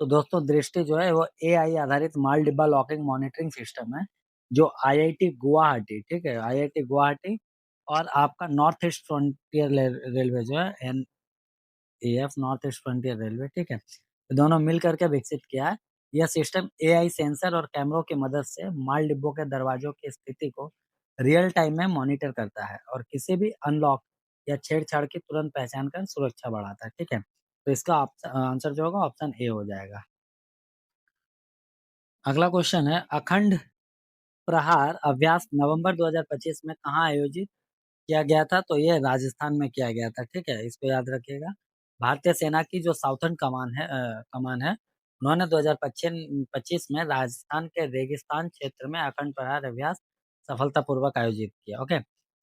तो दोस्तों दृष्टि जो है वो AI आधारित माल डिब्बा लॉकिंग मॉनिटरिंग सिस्टम है, जो IIT गुवाहाटी, ठीक है, IIT गुवाहाटी और आपका नॉर्थ ईस्ट फ्रंटियर रेलवे जो है NEF, north east frontier railway, ठीक है, ये दोनों मिल करके विकसित किया है। यह सिस्टम AI सेंसर और कैमरों की मदद से माल डिब्बों के दरवाजों की स्थिति को रियल टाइम में मॉनिटर करता है और किसी भी अनलॉक या छेड़छाड़ की तुरंत पहचान कर सुरक्षा बढ़ाता है, ठीक है। तो इसका आंसर जो होगा ऑप्शन ए हो जाएगा। अगला क्वेश्चन है, अखंड प्रहार अभ्यास नवंबर 2025 में कहाँ आयोजित किया गया था? तो ये राजस्थान में किया गया था, ठीक है, इसको याद रखिएगा। भारतीय सेना की जो साउथर्न कमान है, उन्होंने 2025 में राजस्थान के रेगिस्तान क्षेत्र में अखंड प्रहार अभ्यास सफलतापूर्वक आयोजित किया। ओके,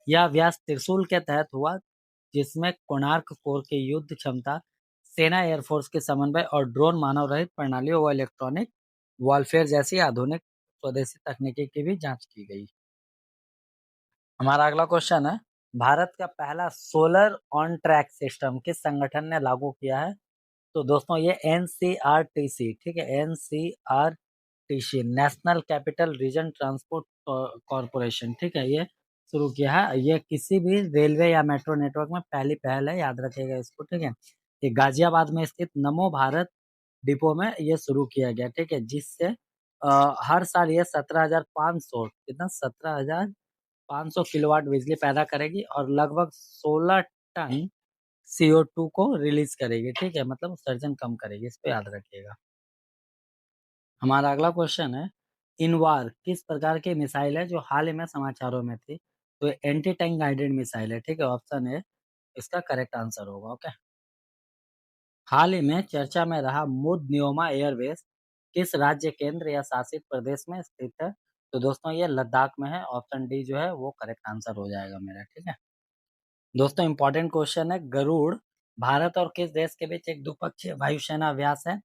यह अभ्यास त्रिशूल के तहत हुआ, जिसमें कोणार्क कोर की युद्ध क्षमता, सेना एयरफोर्स के समन्वय और ड्रोन मानव रहित प्रणालियों व इलेक्ट्रॉनिक वॉरफेयर जैसी आधुनिक स्वदेशी तकनीकी की भी जांच की गई। हमारा अगला क्वेश्चन है, भारत का पहला सोलर ऑन ट्रैक सिस्टम किस संगठन ने लागू किया है? तो दोस्तों ये NCRTC, ठीक है, NCRTC, national capital region transport corporation, ठीक है, ये शुरू किया है। ये किसी भी रेलवे या मेट्रो नेटवर्क में पहली पहल है, याद रखिएगा इसको, ठीक है। ये गाजियाबाद में स्थित नमो भारत डिपो में ये शुरू किया गया, ठीक है, जिससे हर साल ये 17,500, कितना, 17,500 किलोवाट बिजली पैदा करेगी और लगभग 16 टन CO2 को रिलीज करेगी, ठीक है, मतलब उत्सर्जन कम करेगी, इसको याद रखिएगा। हमारा अगला क्वेश्चन है, इनवार किस प्रकार की मिसाइल है जो हाल ही में समाचारों में थी? तो एंटी टैंक गाइडेड मिसाइल है, ठीक है, ऑप्शन है इसका करेक्ट आंसर होगा। ओके, हाल ही में चर्चा में रहा मुद न्योमा एयरबेस किस राज्य, केंद्र या शासित प्रदेश में स्थित है? तो दोस्तों ये लद्दाख में है, ऑप्शन डी जो है वो करेक्ट आंसर हो जाएगा मेरा, ठीक है। दोस्तों इंपॉर्टेंट क्वेश्चन है, गरुड़ भारत और किस देश के बीच एक द्विपक्षीय वायुसेना अभ्यास है?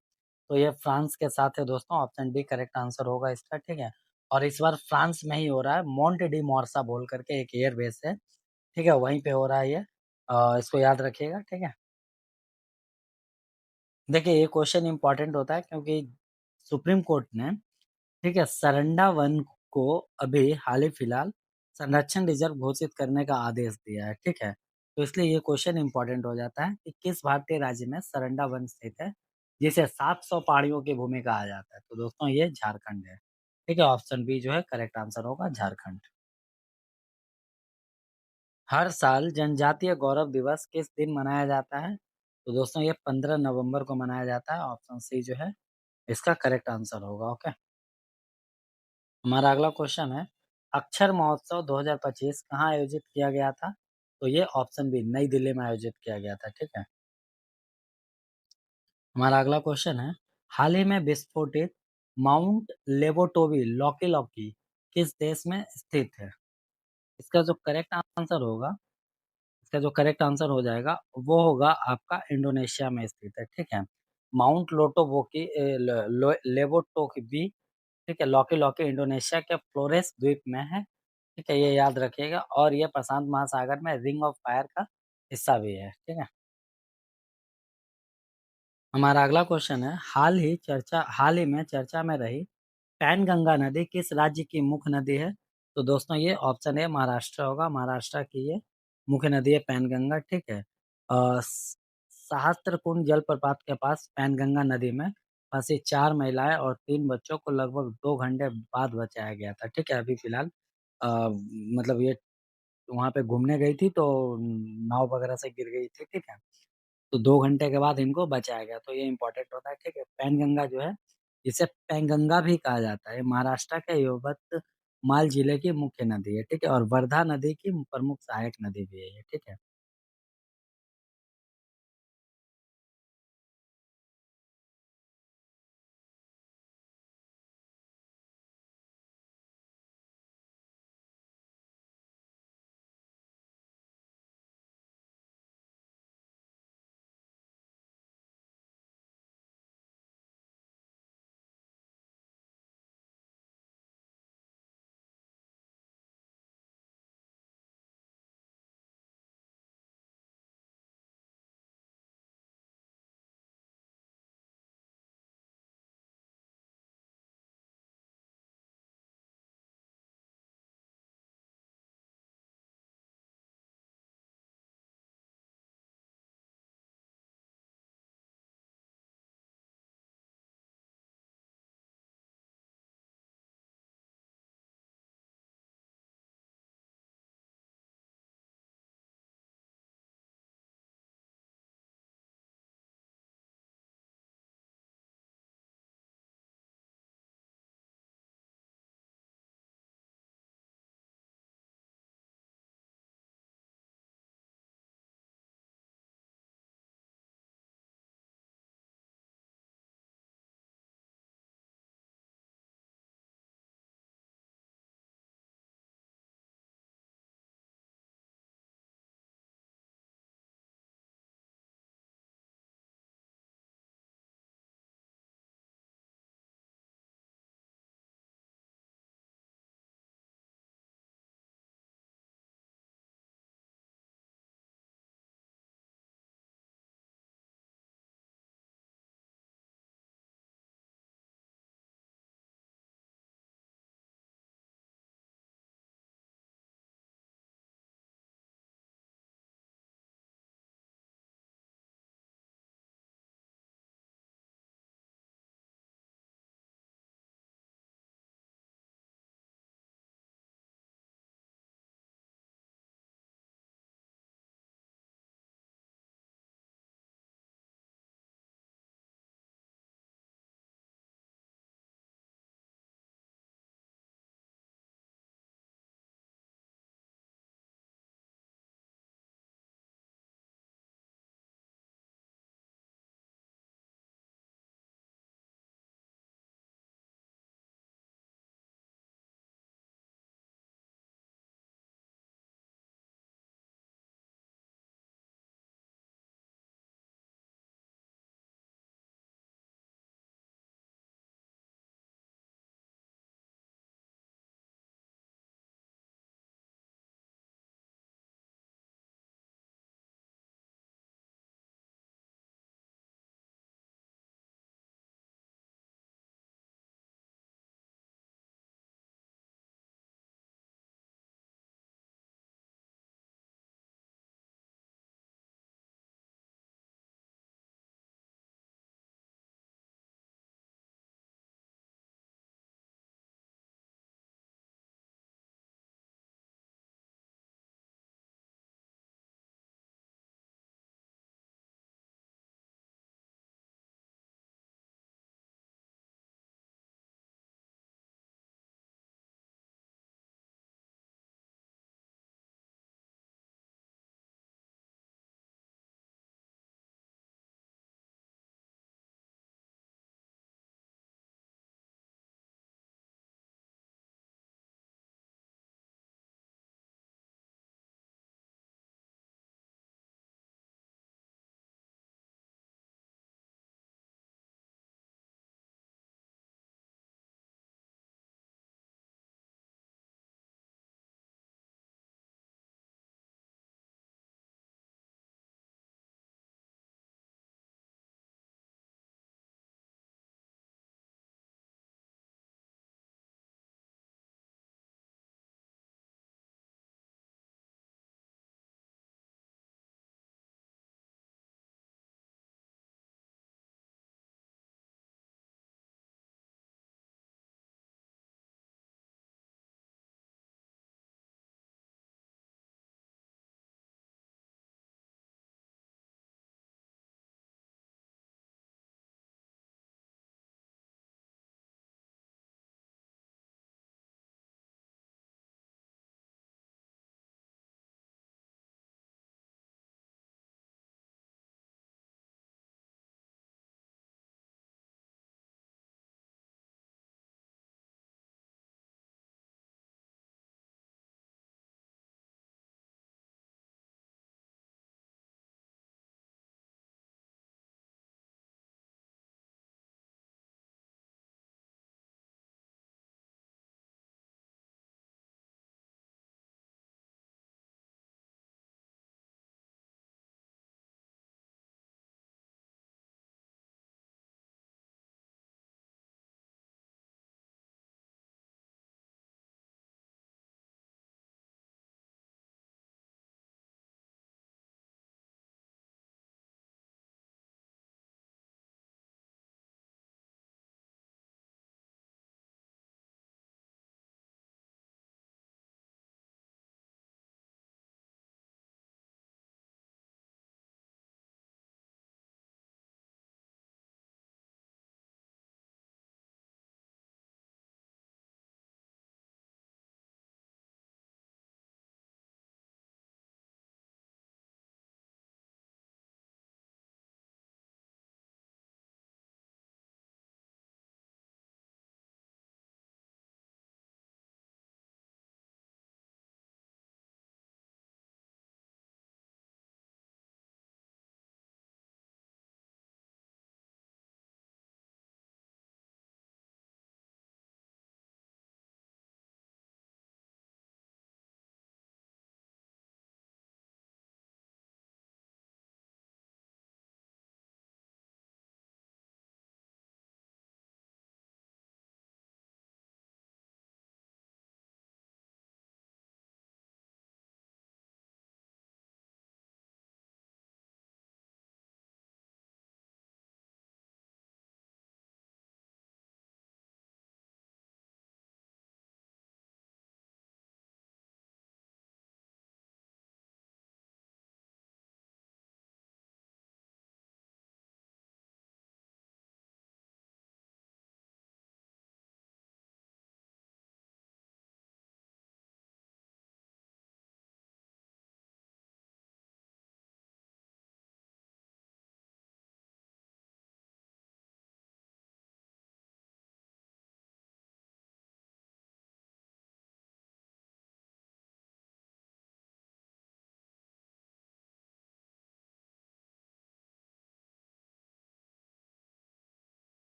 तो ये फ्रांस के साथ है दोस्तों, ऑप्शन डी करेक्ट आंसर होगा इसका, ठीक है। और इस बार फ्रांस में ही हो रहा है, मोंट डी मॉर्सा बोल करके एक एयर बेस है, ठीक है, वहीं पे हो रहा है ये, इसको याद रखिएगा, ठीक है। देखिए ये क्वेश्चन इंपॉर्टेंट होता है क्योंकि सुप्रीम कोर्ट ने, ठीक है, सरंडा वन को अभी हाल ही फिलहाल संरक्षण रिजर्व घोषित करने का आदेश दिया है, ठीक है। तो इसलिए ये क्वेश्चन इंपॉर्टेंट हो जाता है कि किस भारतीय राज्य में सरंडा वन स्थित है, जिसे 700 पहाड़ियों की भूमि कहा जाता है? तो दोस्तों ये झारखंड है, ठीक है, ऑप्शन बी जो है करेक्ट आंसर होगा, झारखंड। हर साल जनजातीय गौरव दिवस किस दिन मनाया जाता है? तो दोस्तों ये 15 नवंबर को मनाया जाता है, ऑप्शन सी जो है इसका करेक्ट आंसर होगा। ओके, हमारा अगला क्वेश्चन है, अक्षर महोत्सव 2025 कहाँ आयोजित किया गया था? तो ये ऑप्शन बी नई दिल्ली में आयोजित किया गया था, ठीक है। हमारा अगला क्वेश्चन है, हाल ही में विस्फोटित माउंट लेवोटोवी लॉकी लॉकी किस देश में स्थित है? इसका जो करेक्ट आंसर होगा, इसका जो करेक्ट आंसर हो जाएगा वो होगा आपका इंडोनेशिया में स्थित है, ठीक है। माउंट लोटोवोकी लेवोटोवी, ठीक है, लॉकी लॉकी इंडोनेशिया के फ्लोरेस द्वीप में है, ठीक है, ये याद रखिएगा। और ये प्रशांत महासागर में रिंग ऑफ फायर का हिस्सा भी है, ठीक है। हमारा अगला क्वेश्चन है, हाल ही में चर्चा में रही पैनगंगा नदी किस राज्य की मुख्य नदी है? तो दोस्तों ये ऑप्शन है महाराष्ट्र होगा, महाराष्ट्र की ये मुख्य नदी है पैनगंगा, ठीक है। सहस्त्रकुंड जलप्रपात के पास पैनगंगा नदी में फंसी 4 महिलाएं और 3 बच्चों को लगभग 2 घंटे बाद बचाया गया था, ठीक है। अभी फिलहाल मतलब ये वहाँ पे घूमने गई थी तो नाव वगैरह से गिर गई थी, ठीक है। तो 2 घंटे के बाद इनको बचाया गया, तो ये इम्पोर्टेंट होता है, ठीक है? पैनगंगा जो है, इसे पेंगंगा भी कहा जाता है, ये महाराष्ट्र के यवतमाल जिले की मुख्य नदी है, ठीक है? और वर्धा नदी की प्रमुख सहायक नदी भी है ये, ठीक है?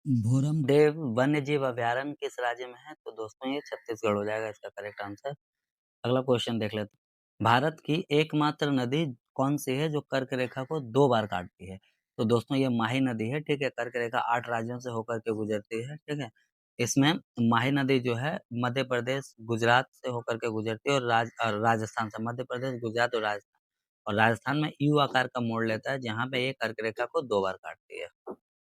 भोरम देव वन्य जीव अभयारण्य किस राज्य में है? तो दोस्तों ये छत्तीसगढ़ हो जाएगा इसका करेक्ट आंसर। अगला क्वेश्चन देख लेते हैं। भारत की एकमात्र नदी कौन सी है जो कर्क रेखा को 2 बार काटती है? तो दोस्तों ये माही नदी है, ठीक है। कर्क रेखा 8 राज्यों से होकर के गुजरती है, ठीक है। इसमें माही नदी जो है मध्य प्रदेश, गुजरात से होकर के गुजरती है और राजस्थान से, मध्य प्रदेश, गुजरात और राजस्थान में यू आकार का मोड़ लेता है जहाँ पे ये कर्क रेखा को 2 बार काटती है।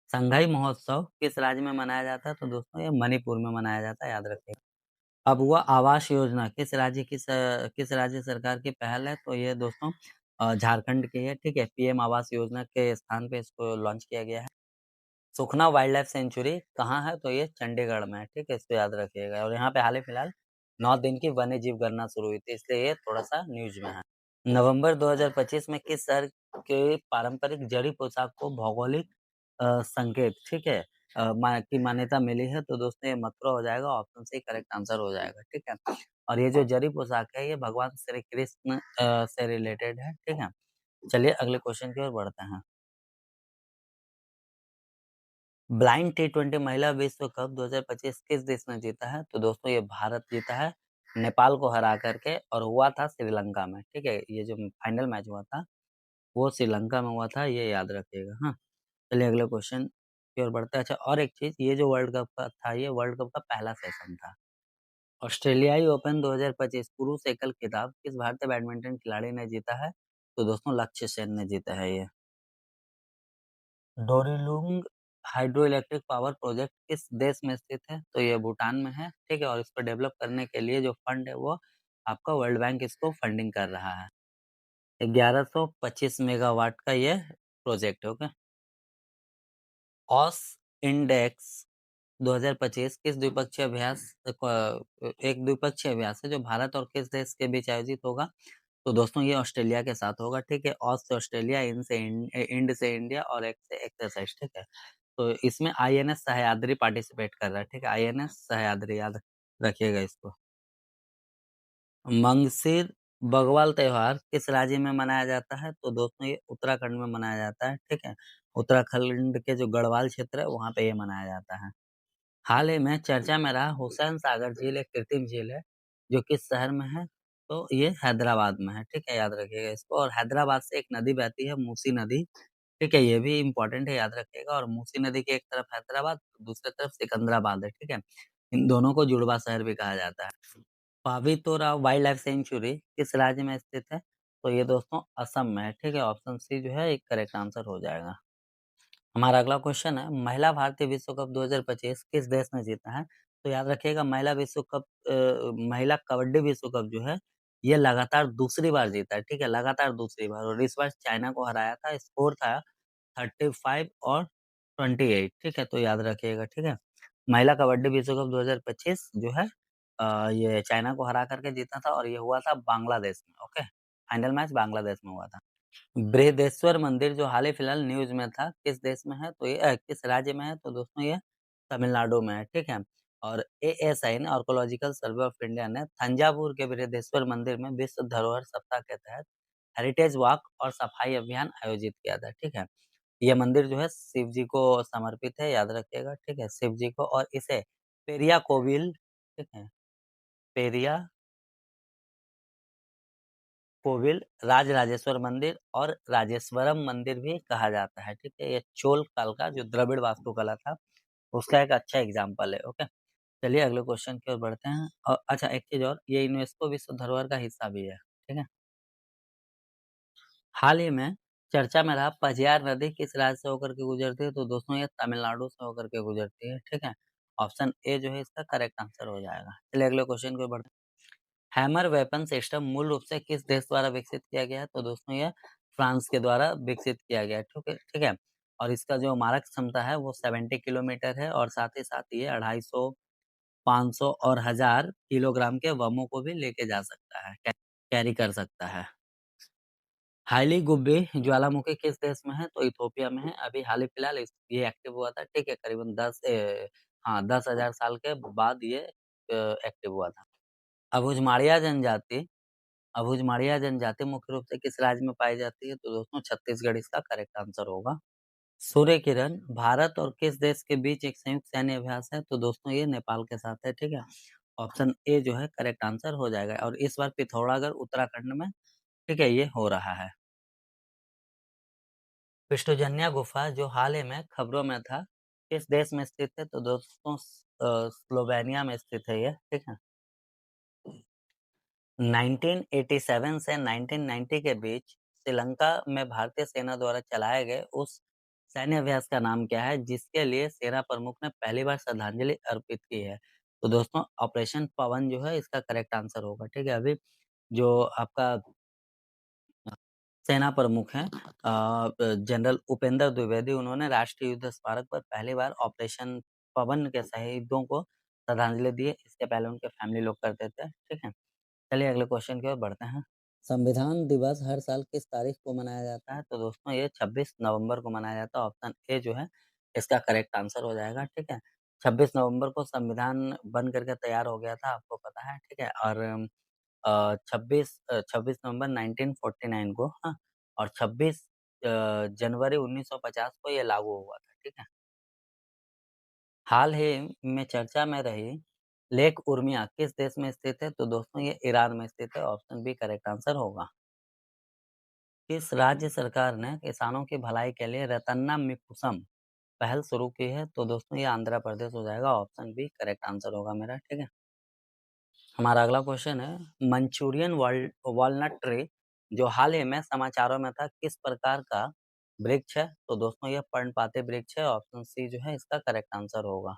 संघाई महोत्सव किस राज्य में मनाया जाता है? तो दोस्तों ये मणिपुर में मनाया जाता है, याद रखिएगा। अब हुआ आवास योजना किस राज्य सरकार की पहल है? तो ये दोस्तों झारखंड की है, ठीक है। पीएम आवास योजना के स्थान पे इसको लॉन्च किया गया है। सुखना वाइल्ड लाइफ सेंचुरी कहाँ है? तो ये चंडीगढ़ में है, ठीक है। इसको याद रखिएगा। और यहाँ पे हाल ही फिलहाल 9 दिन की वन्य जीव गणना शुरू हुई थी, इसलिए ये थोड़ा सा न्यूज में है। नवंबर 2025 में किस शहर के पारंपरिक जड़ी पोशाक को भौगोलिक संकेत, ठीक है, की मान्यता मिली है? तो दोस्तों ये मथुरा हो जाएगा, ऑप्शन सी करेक्ट आंसर हो जाएगा, ठीक है। और ये जो जड़ी पोशाक है ये भगवान श्री कृष्ण से रिलेटेड है, ठीक है। चलिए अगले क्वेश्चन की ओर बढ़ते हैं। ब्लाइंड टी20 महिला विश्व कप 2025 किस देश ने जीता है? तो दोस्तों ये भारत जीता है, नेपाल को हरा करके, और हुआ था श्रीलंका में, ठीक है। ये जो फाइनल मैच हुआ था वो श्रीलंका में हुआ था, ये याद रखिएगा। हाँ, चलिए अगले क्वेश्चन की ओर बढ़ते हैं। अच्छा, और एक चीज, ये जो वर्ल्ड कप का था ये वर्ल्ड कप का पहला सेशन था। ऑस्ट्रेलियाई ओपन 2025 पुरुष एकल खिताब किस भारतीय बैडमिंटन खिलाड़ी ने जीता है? तो दोस्तों लक्ष्य सेन ने जीता है ये। डोरिलुंग हाइड्रो इलेक्ट्रिक पावर प्रोजेक्ट किस देश में स्थित है? तो ये भूटान में है, ठीक है। और इसको डेवलप करने के लिए जो फंड है वो आपका वर्ल्ड बैंक इसको फंडिंग कर रहा है। 1125 मेगावाट का ये प्रोजेक्ट है, ओके। ऑस इंडेक्स 2025 किस द्विपक्षीय अभ्यास एक द्विपक्षीय अभ्यास है जो भारत और किस देश के बीच आयोजित होगा? तो दोस्तों ये ऑस्ट्रेलिया के साथ होगा, ठीक है। ऑस से ऑस्ट्रेलिया, इंड से इंडिया और एक से एक्सरसाइज, ठीक है। तो इसमें आईएनएस सह्याद्री पार्टिसिपेट कर रहा है, ठीक है। आईएनएस सह्याद्री याद रखिएगा इसको। मंगसिर बगवाल त्योहार किस राज्य में मनाया जाता है? तो दोस्तों ये उत्तराखंड में मनाया जाता है, ठीक है। उत्तराखंड के जो गढ़वाल क्षेत्र है वहाँ पे ये मनाया जाता है। हाल ही में चर्चा में रहा हुसैन सागर झील एक कृत्रिम झील है जो किस शहर में है? तो ये हैदराबाद में है, ठीक है। याद रखिएगा इसको। और हैदराबाद से एक नदी बहती है, मूसी नदी, ठीक है। ये भी इम्पोर्टेंट है, याद रखिएगा। और मूसी नदी के एक तरफ हैदराबाद, दूसरी तरफ सिकंदराबाद है, ठीक है। इन दोनों को जुड़वा शहर भी कहा जाता है। पावितोरा वाइल्ड लाइफ सेंचुरी किस राज्य में स्थित है? तो ये दोस्तों असम में है, ठीक है। ऑप्शन सी जो है एक करेक्ट आंसर हो जाएगा। हमारा अगला क्वेश्चन है, महिला भारतीय विश्व कप 2025 किस देश ने जीता है? तो याद रखिएगा महिला विश्व कप महिला कबड्डी विश्व कप जो है ये लगातार दूसरी बार जीता है, ठीक है। लगातार दूसरी बार, और इस बार चाइना को हराया था। स्कोर था 35 और 28, ठीक है। तो याद रखिएगा, ठीक है। महिला कबड्डी विश्व कप 2025 जो है ये चाइना को हरा करके जीता था, और ये हुआ था बांग्लादेश में, ओके। फाइनल मैच बांग्लादेश में हुआ था। बृहदेश्वर मंदिर जो हाल ही फिलहाल न्यूज में था किस देश में है? तो ये किस राज्य में है? तो दोस्तों ये तमिलनाडु में है, ठीक है। और एएसआई ने, आर्कोलॉजिकल सर्वे ऑफ इंडिया ने तंजावुर के बृहदेश्वर मंदिर में विश्व धरोहर सप्ताह के तहत हेरिटेज वॉक और सफाई अभियान आयोजित किया था, ठीक है। ये मंदिर जो है शिव जी को समर्पित है, याद रखिएगा, ठीक है। शिव जी को, और इसे पेरिया कोविल, ठीक है, पेरिया कोविल, राजराजेश्वर मंदिर और राजेश्वरम मंदिर भी कहा जाता है, ठीक है। ये चोल काल का जो द्रविड़ वास्तुकला था उसका एक अच्छा एग्जाम्पल है, ओके। चलिए अगले क्वेश्चन की ओर बढ़ते हैं। और अच्छा एक चीज और, ये यूनेस्को विश्व धरोहर का हिस्सा भी है, ठीक है। हाल ही में चर्चा में रहा पजियार नदी किस राज्य से होकर के गुजरती है? तो दोस्तों ये तमिलनाडु से होकर के गुजरती है, ठीक है। ऑप्शन ए जो है इसका करेक्ट आंसर हो जाएगा। चलिए अगले क्वेश्चन की ओर बढ़ते हैं। हैमर वेपन सिस्टम मूल रूप से किस देश द्वारा विकसित किया गया है? तो दोस्तों ये फ्रांस के द्वारा विकसित किया गया है, ठीक है, ठीक है। और इसका जो मारक क्षमता है वो 70 किलोमीटर है, और साथ ही साथ ये 250, 500 और 1000 किलोग्राम के बमों को भी लेके जा सकता है, कैरी कर सकता है। हाईली गुब्बे ज्वालामुखी किस देश में है? तो इथोपिया में है। अभी हाल ही फिलहाल ये एक्टिव हुआ था, ठीक है। करीबन 10,000 साल के बाद ये एक्टिव हुआ था। अबुझमाड़िया जनजाति अबुझमाड़िया जनजाति मुख्य रूप से किस राज्य में पाई जाती है? तो दोस्तों छत्तीसगढ़ इसका करेक्ट आंसर होगा। सूर्य किरण भारत और किस देश के बीच एक संयुक्त सैन्य अभ्यास है? तो दोस्तों ये नेपाल के साथ है, ठीक है? ऑप्शन ए जो है करेक्ट आंसर हो जाएगा और इस बार पिथौरागढ़ उत्तराखंड में, ठीक है, ये हो रहा है। पिष्टजन्या गुफा जो हाल ही में खबरों में था, किस देश में स्थित है? तो दोस्तों स्लोवेनिया में स्थित है ये, ठीक है? 1987 से 1990 के बीच श्रीलंका में भारतीय सेना द्वारा चलाए गए उस सैन्य अभ्यास का नाम क्या है, जिसके लिए सेना प्रमुख ने पहली बार श्रद्धांजलि अर्पित की है? तो दोस्तों ऑपरेशन पवन जो है इसका करेक्ट आंसर होगा, ठीक है? अभी जो आपका सेना प्रमुख हैं जनरल उपेंद्र द्विवेदी, उन्होंने राष्ट्रीय युद्ध स्मारक पर पहली बार ऑपरेशन पवन के शहीदों को श्रद्धांजलि दी है। इसके पहले उनके फैमिली लोग करते थे, ठीक है? चलिए अगले क्वेश्चन की ओर बढ़ते हैं। संविधान दिवस हर साल किस तारीख को मनाया जाता है? तो दोस्तों ये 26 नवंबर को मनाया जाता है। ऑप्शन ए जो है इसका करेक्ट आंसर हो जाएगा, ठीक है? 26 नवंबर को संविधान बन करके तैयार हो गया था, आपको पता है, ठीक है? और 26 नवंबर 1949 को, हाँ, और 26 जनवरी 1950 को ये लागू हुआ था, ठीक है? हाल ही में चर्चा में रही लेक उर्मिया किस देश में स्थित है? तो दोस्तों ये ईरान में स्थित है। ऑप्शन बी करेक्ट आंसर होगा। किस राज्य सरकार ने किसानों की भलाई के लिए रतन्ना मिकुसम पहल शुरू की है? तो दोस्तों ये आंध्र प्रदेश हो जाएगा। ऑप्शन बी करेक्ट आंसर होगा मेरा, ठीक है? हमारा अगला क्वेश्चन है मंचूरियन वॉलनट ट्री जो हाल ही में समाचारों में था, किस प्रकार का वृक्ष है? तो दोस्तों ये पर्णपाती वृक्ष है। ऑप्शन सी जो है इसका करेक्ट आंसर होगा।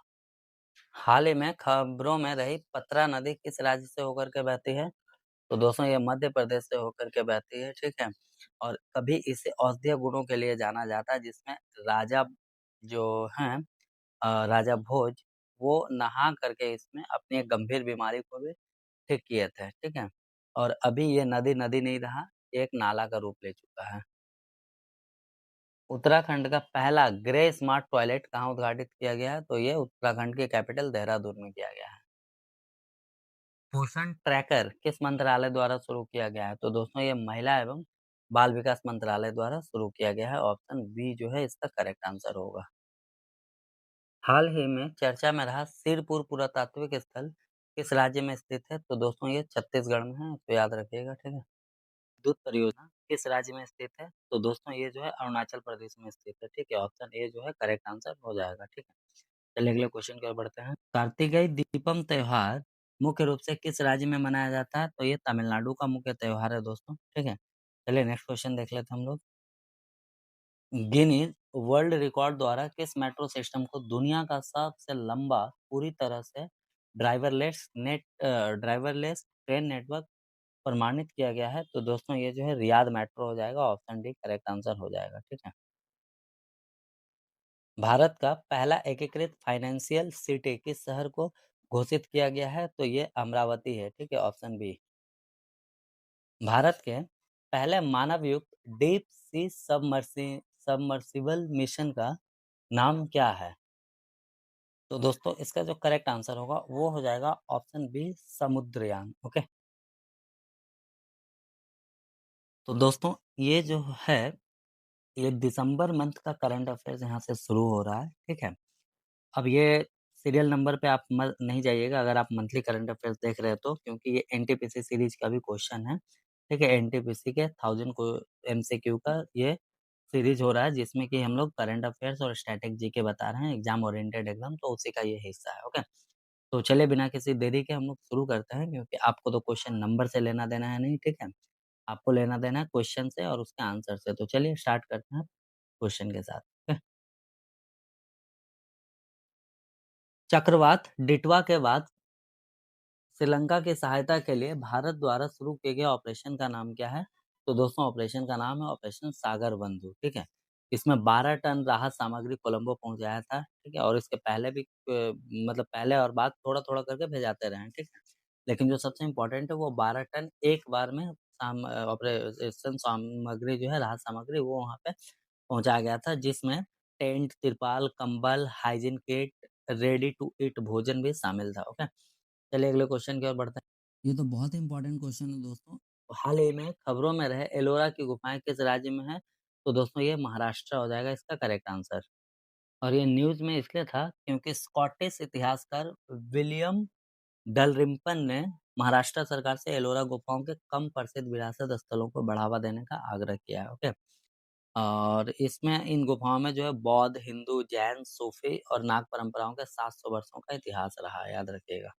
हाल ही में खबरों में रही पतरा नदी किस राज्य से होकर के बहती है? तो दोस्तों ये मध्य प्रदेश से होकर के बहती है, ठीक है? और कभी इसे औषधीय गुणों के लिए जाना जाता है, जिसमें राजा जो हैं राजा भोज, वो नहा करके इसमें अपनी एक गंभीर बीमारी को भी ठीक किए थे, ठीक है? और अभी ये नदी नदी नहीं रहा, ये एक नाला का रूप ले चुका है। उत्तराखंड का पहला ग्रे स्मार्ट टॉयलेट कहाँ उद्घाटित किया गया है? तो ये उत्तराखंड की कैपिटल देहरादून में किया गया है। पोषण ट्रैकर किस मंत्रालय द्वारा शुरू किया गया है? तो दोस्तों ये महिला एवं बाल विकास मंत्रालय द्वारा शुरू किया गया है। ऑप्शन बी जो है इसका करेक्ट आंसर होगा। हाल ही में चर्चा में रहा सिरपुर पुरातात्विक स्थल किस राज्य में स्थित है? तो दोस्तों ये छत्तीसगढ़ में है, तो याद रखिएगा, ठीक है? विद्युत परियोजना किस राज्य में स्थित है? तो दोस्तों ये जो है अरुणाचल प्रदेश में स्थित है, ठीक है? ऑप्शन ए जो है करेक्ट आंसर हो जाएगा, ठीक है? चलिए अगले क्वेश्चन की ओर बढ़ते हैं। कार्तिकेय दीपम त्योहार मुख्य रूप से किस राज्य में मनाया जाता है? तो ये तमिलनाडु का मुख्य त्योहार है दोस्तों, ठीक है? चलिए नेक्स्ट क्वेश्चन देख लेते हैं हम लोग। गिनीज वर्ल्ड रिकॉर्ड द्वारा किस मेट्रो सिस्टम को दुनिया का सबसे लंबा पूरी तरह से ड्राइवरलेस ट्रेन नेटवर्क प्रमाणित किया गया है? तो दोस्तों ये जो है रियाद मेट्रो हो जाएगा। ऑप्शन डी करेक्ट आंसर हो जाएगा, ठीक है? भारत का पहला एकीकृत फाइनेंशियल सिटी किस शहर को घोषित किया गया है? तो ये अमरावती है, ठीक है? Option B. भारत के पहले मानव युक्त डीप सी सबमर्सिबल मिशन का नाम क्या है? तो दोस्तों इसका जो करेक्ट आंसर होगा वो हो जाएगा ऑप्शन बी समुद्रयान, ओके? तो दोस्तों ये जो है ये दिसंबर मंथ का करंट अफेयर्स यहाँ से शुरू हो रहा है, ठीक है? अब ये सीरियल नंबर पे आप नहीं जाइएगा अगर आप मंथली करंट अफेयर्स देख रहे हो तो, क्योंकि ये एनटीपीसी सीरीज का भी क्वेश्चन है, ठीक है? एनटीपीसी के 1000 को एमसीक्यू का ये सीरीज हो रहा है, जिसमें कि हम लोग करंट अफेयर्स और स्टैटिक जीके बता रहे हैं, एग्जाम ओरिएंटेड एग्जाम, तो उसी का ये हिस्सा है, ओके? तो चलिए बिना किसी देरी के हम लोग शुरू करते हैं, क्योंकि आपको तो क्वेश्चन नंबर से लेना देना है नहीं, ठीक है? आपको लेना देना है क्वेश्चन से और उसके आंसर से। तो चलिए स्टार्ट करते हैं क्वेश्चन के साथ, ठीक है? चक्रवात डिटवा के बाद श्रीलंका की सहायता के लिए भारत द्वारा शुरू किए गए ऑपरेशन का नाम क्या है? तो दोस्तों ऑपरेशन का नाम है ऑपरेशन सागर बंधु, ठीक है? इसमें 12 टन राहत सामग्री कोलंबो पहुंचाया था, ठीक है? और इसके पहले भी मतलब पहले और बाद थोड़ा-थोड़ा करके भेजाते रहे हैं, ठीक है? लेकिन जो सबसे इम्पोर्टेंट है वो 12 टन एक बार में ऑपरेशन सामग्री जो है राहत सामग्री वो वहाँ पे पहुँचाया गया था, जिसमें टेंट, तिरपाल, कंबल, hygiene kit, ready to eat भोजन भी शामिल था, ओके? चलिए अगले क्वेश्चन की ओर बढ़ते हैं। ये तो बहुत ही इंपॉर्टेंट क्वेश्चन है दोस्तों। हाल ही में खबरों में रहे एलोरा की गुफाएं किस राज्य में है? तो दोस्तों ये महाराष्ट्र हो जाएगा इसका करेक्ट आंसर। और ये न्यूज़ में इसलिए था क्योंकि स्कॉटिश इतिहासकार विलियम डलरिम्पन ने महाराष्ट्र सरकार से एलोरा गुफाओं के कम प्रसिद्ध विरासत स्थलों को बढ़ावा देने का आग्रह किया है। ओके। और इसमें इन गुफाओं में जो है बौद्ध, हिंदू, जैन, सूफी और नाग परंपराओं के 700 वर्षों का इतिहास रहा है, याद रखिएगा।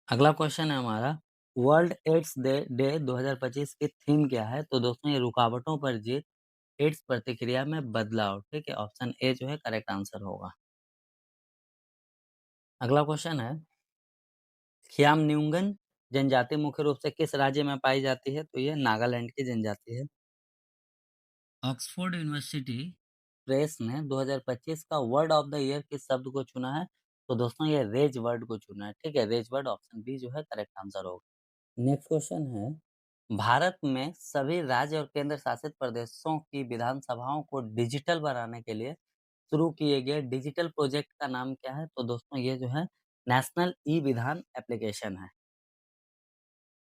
अगला क्वेश्चन है हमारा, वर्ल्ड एड्स डे 2025 की थीम क्या है? तो दोस्तों ये रुकावटों पर जीत, एड्स प्रतिक्रिया में बदलाव। ठीक है, ऑप्शन ए जो है करेक्ट आंसर होगा। अगला क्वेश्चन है, खियामनिउंगन जनजाति मुख्य रूप से किस राज्य में पाई जाती है? तो ये नागालैंड की जनजाति है। ऑक्सफोर्ड यूनिवर्सिटी प्रेस ने 2025 का वर्ड ऑफ द ईयर किस शब्द को चुना है? तो दोस्तों ये रेज वर्ड को चुना है। ठीक है, रेज वर्ड ऑप्शन बी जो है करेक्ट आंसर होगा। नेक्स्ट क्वेश्चन है, भारत में सभी राज्य और केंद्र शासित प्रदेशों की विधानसभाओं को डिजिटल बनाने के लिए शुरू किए गए डिजिटल प्रोजेक्ट का नाम क्या है? तो दोस्तों ये जो है नेशनल ई विधान एप्लीकेशन है।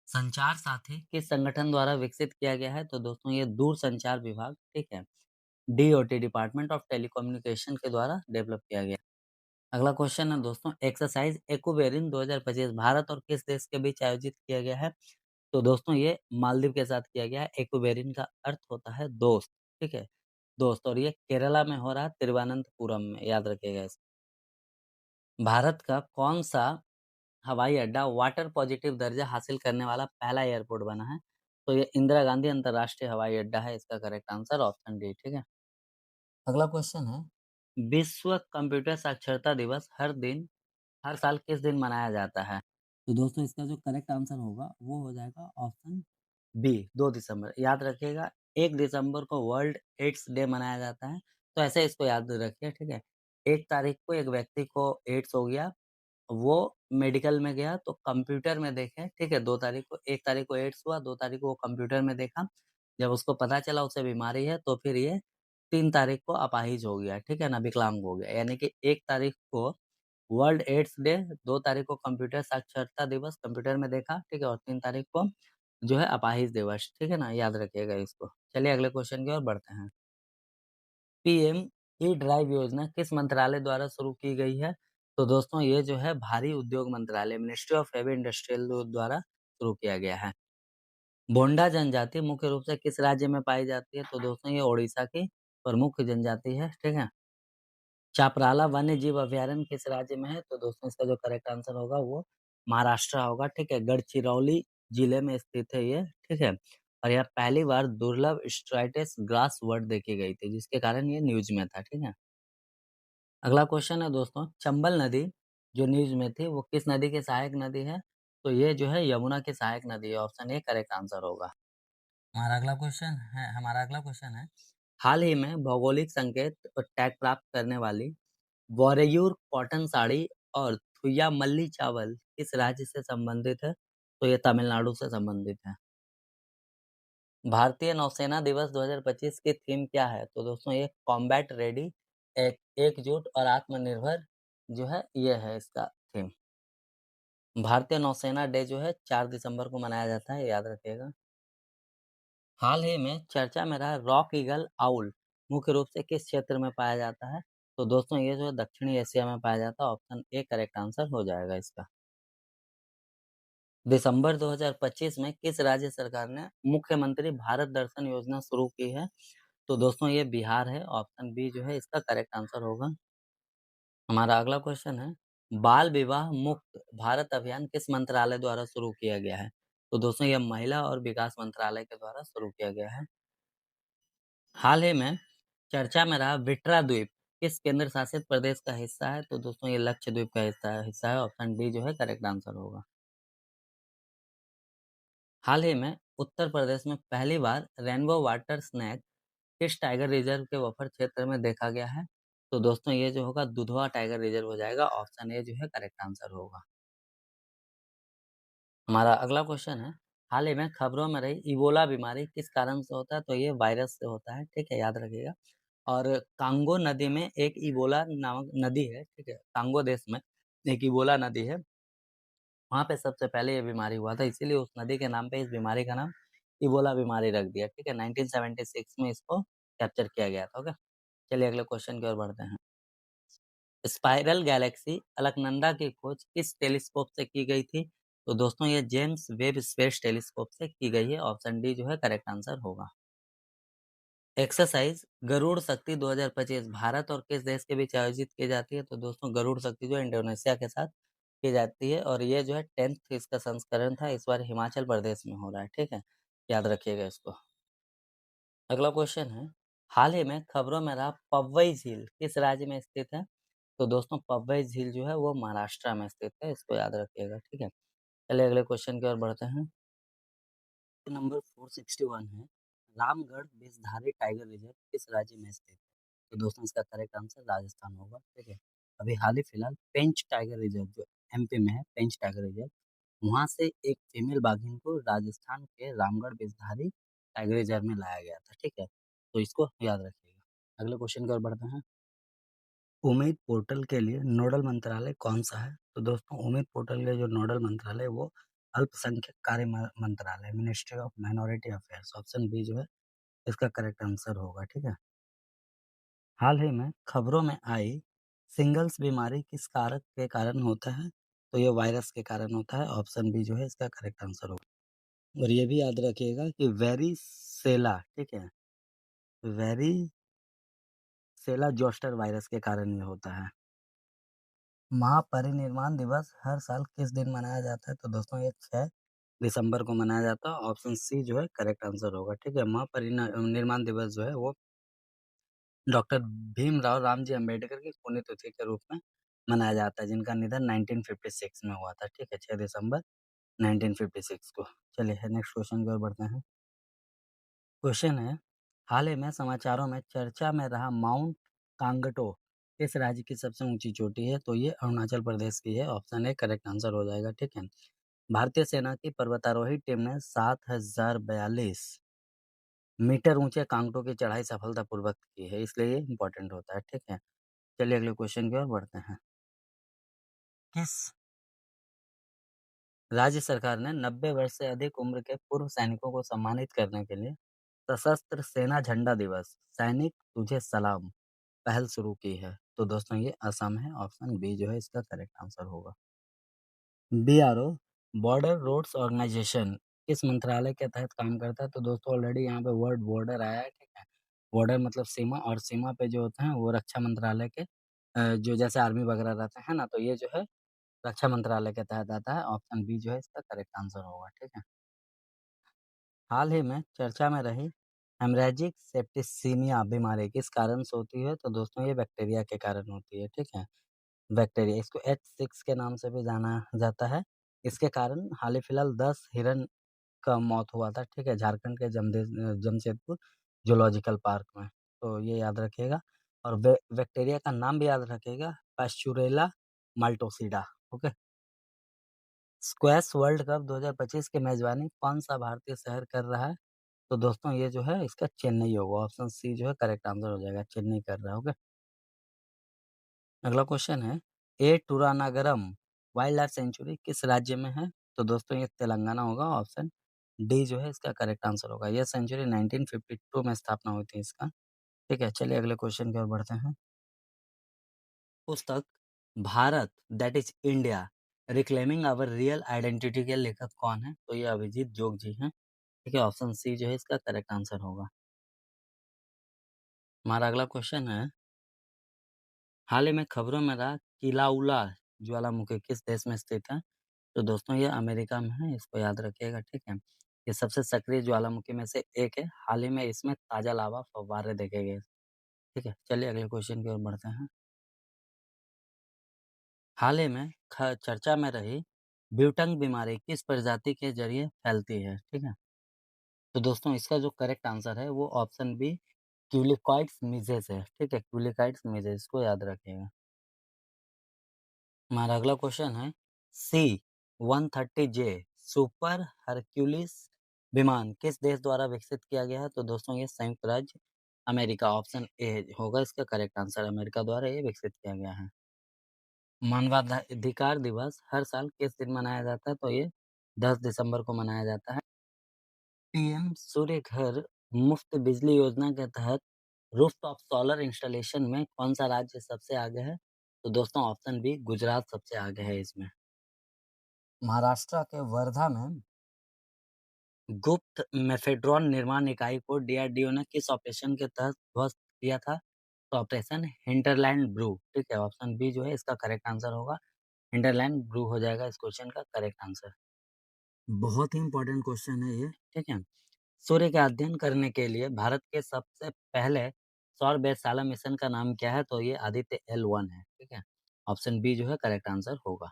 संचार साथी किस संगठन द्वारा विकसित किया गया है? तो दोस्तों ये दूरसंचार विभाग, ठीक है, डीओटी डिपार्टमेंट ऑफ टेलीकम्युनिकेशन के द्वारा डेवलप किया गया। अगला क्वेश्चन है दोस्तों, एक्सरसाइज एक्वेरिन 2025 भारत और किस देश के बीच आयोजित किया गया है? तो दोस्तों ये मालदीव के साथ किया गया है। एक्वेरिन का अर्थ होता है दोस्त, ठीक है, दोस्त, और ये केरला में हो रहा है, तिरुवनंतपुरम में, याद रखिएगा इसे। भारत का कौन सा हवाई अड्डा वाटर पॉजिटिव दर्जा हासिल करने वाला पहला एयरपोर्ट बना है? तो ये इंदिरा गांधी अंतर्राष्ट्रीय हवाई अड्डा है, इसका करेक्ट आंसर ऑप्शन डी। ठीक है, अगला क्वेश्चन है, विश्व कंप्यूटर साक्षरता दिवस हर साल किस दिन मनाया जाता है? तो दोस्तों इसका जो करेक्ट आंसर होगा वो हो जाएगा ऑप्शन बी, 2 दिसंबर। याद रखिएगा, 1 दिसंबर को वर्ल्ड एड्स डे मनाया जाता है, तो ऐसे इसको याद रखिए। ठीक है, 1 तारीख को एक व्यक्ति को एड्स हो गया, वो मेडिकल में गया तो कंप्यूटर में देखे, ठीक है, 2 तारीख को, 1 तारीख को एड्स हुआ, 2 तारीख को वो कंप्यूटर में देखा, जब उसको पता चला उसे बीमारी है, तो फिर ये 3 तारीख को अपाहिज हो गया, ठीक है ना, विकलांग हो गया। यानी कि 1 तारीख को वर्ल्ड एड्स डे, 2 तारीख को कंप्यूटर साक्षरता दिवस कंप्यूटर में देखा, ठीक है, और 3 तारीख को जो है अपाहिज दिवस, ठीक है ना, याद रखिएगा इसको। चलिए अगले क्वेश्चन की ओर बढ़ते हैं। पीएम ई ड्राइव योजना किस मंत्रालय द्वारा शुरू की गई है? तो दोस्तों ये जो है भारी उद्योग मंत्रालय, मिनिस्ट्री ऑफ हेवी इंडस्ट्रियल द्वारा शुरू किया गया है। बोंडा जनजाति मुख्य रूप से किस राज्य में पाई जाती है? तो दोस्तों ये ओडिशा की प्रमुख जनजाति है, ठीक है। चापराला वन्य जीव अभयारण्य किस राज्य में है? तो दोस्तों इसका जो करेक्ट आंसर होगा वो महाराष्ट्र होगा, ठीक है, गढ़चिरौली जिले में स्थित है ये, ठीक है। और यह पहली बार दुर्लभ स्ट्राइटस ग्रास वर्ड देखी गई थी, जिसके कारण ये न्यूज में था, ठीक है। अगला क्वेश्चन है दोस्तों, चंबल नदी जो न्यूज में थी वो किस नदी की सहायक नदी है? तो ये जो है यमुना की सहायक नदी है, ऑप्शन ए करेक्ट आंसर होगा। हमारा अगला क्वेश्चन है, हाल ही में भौगोलिक संकेत और टैग प्राप्त करने वाली वोरेयूर कॉटन साड़ी और थुया मल्ली चावल किस राज्य से संबंधित है? तो ये तमिलनाडु से संबंधित है। भारतीय नौसेना दिवस 2025 की थीम क्या है? तो दोस्तों ये कॉम्बैट रेडी, एकजुट और आत्मनिर्भर जो है ये है इसका थीम। भारतीय नौसेना डे जो है 4 दिसंबर को मनाया जाता है, याद रखिएगा। हाल ही में चर्चा में रहा रॉक ईगल आउल मुख्य रूप से किस क्षेत्र में पाया जाता है? तो दोस्तों ये जो है दक्षिणी एशिया में पाया जाता है, ऑप्शन ए करेक्ट आंसर हो जाएगा इसका। दिसंबर 2025 में किस राज्य सरकार ने मुख्यमंत्री भारत दर्शन योजना शुरू की है? तो दोस्तों ये बिहार है, ऑप्शन बी जो है इसका करेक्ट आंसर होगा। हमारा अगला क्वेश्चन है, बाल विवाह मुक्त भारत अभियान किस मंत्रालय द्वारा शुरू किया गया है? तो दोस्तों ये महिला और विकास मंत्रालय के द्वारा शुरू किया गया है। हाल ही में चर्चा में रहा विट्रा द्वीप किस केंद्र शासित प्रदेश का हिस्सा है? तो दोस्तों ये लक्षद्वीप का हिस्सा है, ऑप्शन डी जो है करेक्ट आंसर होगा। हाल ही में उत्तर प्रदेश में पहली बार रेनबो वाटर स्नैक किस टाइगर रिजर्व के बफर क्षेत्र में देखा गया है? तो दोस्तों ये जो होगा दुधवा टाइगर रिजर्व हो जाएगा, ऑप्शन ए जो है करेक्ट आंसर होगा। हमारा अगला क्वेश्चन है, हाल ही में खबरों में रही इबोला बीमारी किस कारण से होता है? तो ये वायरस से होता है, ठीक है, याद रखिएगा। और कांगो नदी में एक इबोला नामक नदी है, ठीक है, कांगो देश में एक इबोला नदी है, वहाँ पे सबसे पहले ये बीमारी हुआ था, इसीलिए उस नदी के नाम पे इस बीमारी का नाम इबोला बीमारी रख दिया, ठीक है। 1976 में इसको कैप्चर किया गया था। ओके, चलिए अगले क्वेश्चन की ओर बढ़ते हैं। स्पाइरल गैलेक्सी अलकनंदा की खोज किस टेलीस्कोप से की गई थी? तो दोस्तों ये जेम्स वेब स्पेस टेलीस्कोप से की गई है। ऑप्शन डी जो है करेक्ट आंसर होगा। एक्सरसाइज गरुड़ शक्ति 2025 भारत और किस देश के बीच आयोजित की जाती है? तो दोस्तों गरुड़ शक्ति जो है इंडोनेशिया के साथ की जाती है और ये जो है 10th इसका संस्करण था। इस बार हिमाचल प्रदेश में हो रहा है, ठीक है, याद रखिएगा इसको। अगला क्वेश्चन है, हाल ही में खबरों में रहा पवई झील किस राज्य में स्थित है? तो दोस्तों पवई झील जो है वो महाराष्ट्र में स्थित है, इसको याद रखिएगा, ठीक है। चलिए अगले क्वेश्चन की ओर बढ़ते हैं। नंबर 461 है, रामगढ़ बेसधारी टाइगर रिजर्व किस राज्य में स्थित है? तो दोस्तों इसका करेक्ट आंसर राजस्थान होगा, ठीक है। अभी हाल ही फिलहाल पेंच टाइगर रिजर्व जो एमपी में है, पेंच टाइगर रिजर्व, वहां से एक फीमेल बाघिन को राजस्थान के रामगढ़ बेसधारी टाइगर रिजर्व में लाया गया था, ठीक है, तो इसको याद रखिएगा। अगले क्वेश्चन की ओर बढ़ते हैं। उम्मीद पोर्टल के लिए नोडल मंत्रालय कौन सा है? तो दोस्तों उम्मीद पोर्टल के जो नोडल मंत्रालय वो अल्पसंख्यक कार्य मंत्रालय, ministry of minority affairs, option B जो है इसका करेक्ट आंसर होगा, ठीक है। हाल ही में खबरों में आई सिंगल्स बीमारी किस कारक के कारण होता है? तो ये वायरस के कारण होता है, ऑप्शन बी जो है इसका करेक्ट आंसर होगा। और ये भी याद रखिएगा कि वेरिसेला, ठीक है, वेरिसेला जोस्टर वायरस के कारण ये होता है। महापरिनिर्वाण दिवस हर साल किस दिन मनाया जाता है? तो दोस्तों ये 6 दिसंबर को मनाया जाता है, ऑप्शन सी जो है करेक्ट आंसर होगा, ठीक है। महापरिनिर्वाण दिवस जो है वो डॉक्टर भीमराव रामजी अम्बेडकर की पुण्यतिथि के रूप में मनाया जाता है, जिनका निधन 1956 में हुआ था, ठीक है, 6 दिसंबर 1956 को। चलिए नेक्स्ट क्वेश्चन की ओर बढ़ते हैं। क्वेश्चन है, हाल ही में समाचारों में चर्चा में रहा माउंट कांगटो किस राज्य की सबसे ऊंची चोटी है? तो ये अरुणाचल प्रदेश की है, ऑप्शन ए करेक्ट आंसर हो जाएगा, ठीक है। भारतीय सेना की पर्वतारोही टीम ने 7042 मीटर ऊंचे कांगटो की चढ़ाई सफलतापूर्वक की है, इसलिए ये इंपॉर्टेंट होता है, ठीक है। चलिए अगले क्वेश्चन की ओर बढ़ते हैं। किस राज्य सरकार ने 90 वर्ष से अधिक उम्र के पूर्व सैनिकों को सम्मानित करने के लिए सशस्त्र सेना झंडा दिवस सैनिक तुझे सलाम पहल शुरू की है? तो दोस्तों ये असम है, ऑप्शन बी जो है इसका करेक्ट आंसर होगा। बीआरओ बॉर्डर रोड्स ऑर्गेनाइजेशन किस मंत्रालय के तहत काम करता है? तो दोस्तों ऑलरेडी यहाँ पे वर्ड बॉर्डर आया है, ठीक है। बॉर्डर मतलब सीमा, और सीमा पे जो होते हैं वो रक्षा मंत्रालय के जो जैसे आर्मी वगैरह रहते हैं ना, तो ये जो है रक्षा मंत्रालय के तहत आता है, ऑप्शन बी जो है इसका करेक्ट आंसर होगा, ठीक है। हाल ही में चर्चा में रही हेमरेजिक सेप्टिसीमिया बीमारी किस कारण से होती है? तो दोस्तों ये बैक्टीरिया के कारण होती है, ठीक है। बैक्टीरिया, इसको H6 के नाम से भी जाना जाता है। इसके कारण हाल ही फिलहाल 10 हिरन का मौत हुआ था, ठीक है, झारखंड के जमशेदपुर जूलॉजिकल पार्क में, तो ये याद रखिएगा। और बैक्टीरिया का नाम भी याद रखिएगा, Pasteurella multocida. Okay. Squash world cup 2025 की मेजबानी कौन सा भारतीय शहर कर रहा है? तो दोस्तों ये जो है इसका चेन्नई होगा, ऑप्शन सी जो है करेक्ट आंसर हो जाएगा, चेन्नई कर रहा है। ओके। अगला क्वेश्चन है, ए टूरानागरम वाइल्ड लाइफ सेंचुरी किस राज्य में है? तो दोस्तों ये तेलंगाना होगा, ऑप्शन डी जो है इसका करेक्ट आंसर होगा। यह सेंचुरी 1952 में स्थापना हुई थी इसका, ठीक है। चलिए अगले क्वेश्चन की ओर बढ़ते हैं। पुस्तक Bharat that is India reclaiming our real identity के लेखक कौन है? तो ये अभिजीत जोग जी हैं, ठीक है, ऑप्शन सी जो है इसका करेक्ट आंसर होगा। हमारा अगला क्वेश्चन है, हाल ही में खबरों में रहा किलाउला ज्वालामुखी किस देश में स्थित है? तो दोस्तों ये अमेरिका में है, इसको याद रखिएगा, ठीक है। ये सबसे सक्रिय ज्वालामुखी में से एक है, हाल ही में इसमें ताजा लावा फव्वारे देखे गए, ठीक है। चलिए अगले क्वेश्चन की ओर बढ़ते हैं। हाल ही में चर्चा में रही ब्यूटंग बीमारी किस प्रजाति के जरिए फैलती है? ठीक है, तो दोस्तों इसका जो करेक्ट आंसर है वो ऑप्शन बी क्यूलिकॉइड्स मिजेज है, ठीक है, क्यूलिकॉइड्स मिजेज को याद रखिएगा। हमारा अगला क्वेश्चन है, C-130J सुपर हरक्यूलिस विमान किस देश द्वारा विकसित किया गया है? तो दोस्तों ये संयुक्त राज्य अमेरिका, ऑप्शन ए होगा इसका करेक्ट आंसर, अमेरिका द्वारा ये विकसित किया गया है। मानवाधिकार दिवस हर साल किस दिन मनाया जाता है? तो ये 10 दिसंबर को मनाया जाता है। पीएम सूर्य घर मुफ्त बिजली योजना के तहत रूफटॉप सोलर इंस्टॉलेशन में कौन-सा राज्य सबसे आगे है? तो दोस्तों ऑप्शन बी गुजरात सबसे आगे है इसमें। महाराष्ट्र के वर्धा में गुप्त मेफेड्रॉन निर्माण इकाई को डीआरडीओ ने किस ऑपरेशन के तहत ध्वस्त किया था? तो ऑपरेशन हिंटरलैंड ब्रू, ठीक है? ऑप्शन बी जो है इसका करेक्ट आंसर होगा, हिंटरलैंड ब्रू हो जाएगा इस क्वेश्चन का करेक्ट आंसर। बहुत ही इम्पोर्टेंट क्वेश्चन है ये, ठीक है? सूर्य का अध्ययन करने के लिए भारत के सबसे पहले सौर वेधशाला मिशन का नाम क्या है? तो ये आदित्य L1 है, ठीक है? ऑप्शन बी जो है करेक्ट आंसर होगा।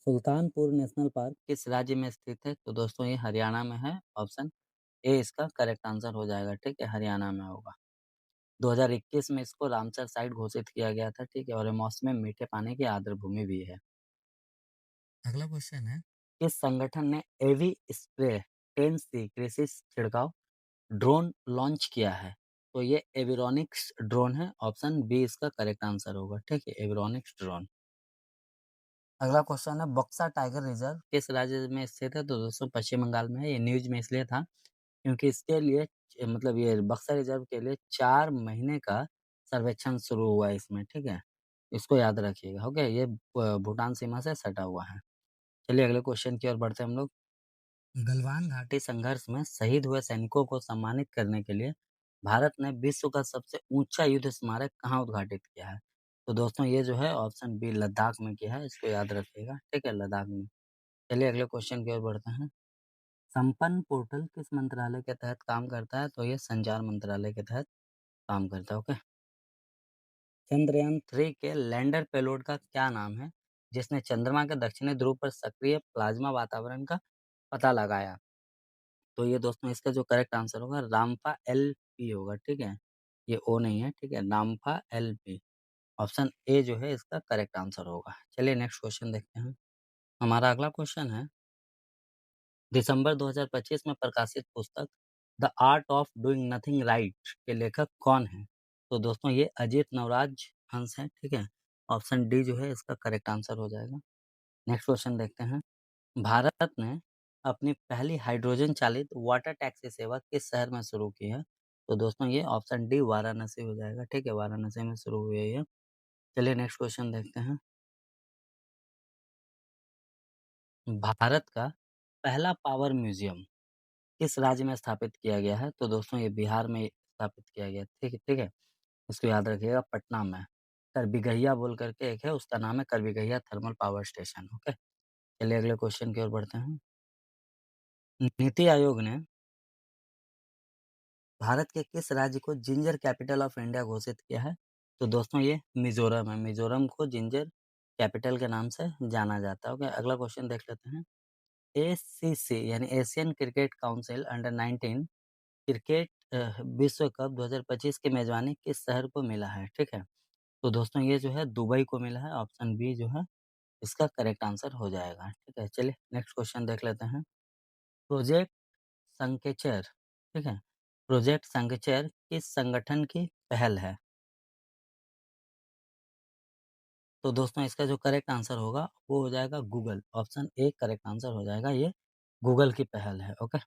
सुल्तानपुर नेशनल पार्क किस राज्य में स्थित है? तो दोस्तों ये हरियाणा में है, ऑप्शन ए इसका करेक्ट आंसर हो जाएगा, ठीक है? हरियाणा में होगा। 2021 में इसको रामसर साइट घोषित किया गया था, ठीक है? और ये मौसम में मीठे पानी की आर्द्र भूमि भी है। अगला क्वेश्चन है, किस संगठन ने एवी स्प्रे 10C कृषि छिड़काव ड्रोन लॉन्च किया है? तो ये एविरोनिक्स ड्रोन है, ऑप्शन बी इसका करेक्ट आंसर होगा, ठीक है? एविरोनिक्स ड्रोन। अगला क्वेश्चन है, बक्सा टाइगर रिजर्व किस राज्य में स्थित है? तो दोस्तों पश्चिम बंगाल में है। ये न्यूज में इसलिए था क्योंकि इसके लिए मतलब ये बक्सा रिजर्व के लिए 4 महीने का सर्वेक्षण शुरू हुआ है इसमें, ठीक है? इसको याद रखिएगा, ओके? ये भूटान सीमा से सटा हुआ है। चलिए अगले क्वेश्चन की ओर बढ़ते हैं हम लोग। गलवान घाटी संघर्ष में शहीद हुए सैनिकों को सम्मानित करने के लिए भारत ने विश्व का सबसे ऊंचा युद्ध स्मारक कहाँ उद्घाटित किया है? तो दोस्तों ये जो है ऑप्शन बी लद्दाख में किया है, इसको याद रखिएगा, ठीक है? लद्दाख में। चलिए अगले क्वेश्चन की ओर बढ़ते हैं। संपन्न पोर्टल किस मंत्रालय के तहत काम करता है? तो ये संचार मंत्रालय के तहत काम करता है, ओके? चंद्रयान 3 के लैंडर पेलोड का क्या नाम है, जिसने चंद्रमा के दक्षिणी ध्रुव पर सक्रिय प्लाज्मा वातावरण का पता लगाया? तो ये दोस्तों इसका जो करेक्ट आंसर होगा रामफा LP होगा, ठीक है? ये ओ नहीं है, ठीक है? रामफा LP ऑप्शन ए जो है इसका करेक्ट आंसर होगा। चलिए नेक्स्ट क्वेश्चन देखते हैं। हमारा अगला क्वेश्चन है, दिसंबर 2025 में प्रकाशित पुस्तक the art of doing nothing right के लेखक कौन हैं? तो दोस्तों ये अजीत नवराज हंस हैं, ठीक है? ऑप्शन डी जो है इसका करेक्ट आंसर हो जाएगा। नेक्स्ट क्वेश्चन देखते हैं। भारत ने अपनी पहली हाइड्रोजन चालित वाटर टैक्सी सेवा किस शहर में शुरू की है? तो दोस्तों ये ऑप्शन डी वाराणसी हो जाएगा, ठीक है? वाराणसी में शुरू हुई है ये। चलिए नेक्स्ट क्वेश्चन देखते हैं। भारत का पहला पावर म्यूजियम किस राज्य में स्थापित किया गया है? तो दोस्तों ये बिहार में स्थापित किया गया है, ठीक है? ठीक है? इसको याद रखिएगा, पटना में। करबिगहिया बोल करके एक है, उसका नाम है करबिगहिया थर्मल पावर स्टेशन, ओके? चलिए अगले क्वेश्चन की ओर बढ़ते हैं। नीति आयोग ने भारत के किस राज्य को जिंजर कैपिटल ऑफ इंडिया घोषित किया है? तो दोस्तों ये मिजोरम है। मिजोरम को जिंजर कैपिटल के नाम से जाना जाता है, ओके? अगला क्वेश्चन देख लेते हैं। एसीसी यानी Asian cricket council under 19 cricket विश्व कप 2025 की मेजबानी किस शहर को मिला है? ठीक है? तो दोस्तों ये जो है दुबई को मिला है, ऑप्शन बी जो है इसका करेक्ट आंसर हो जाएगा, ठीक है? चलिए नेक्स्ट क्वेश्चन देख लेते हैं। प्रोजेक्ट संकेचर, ठीक है? प्रोजेक्ट संकेचर किस संगठन की पहल है? तो दोस्तों इसका जो करेक्ट आंसर होगा वो हो जाएगा Google, option A correct answer हो जाएगा, ये गूगल की पहल है, ओके?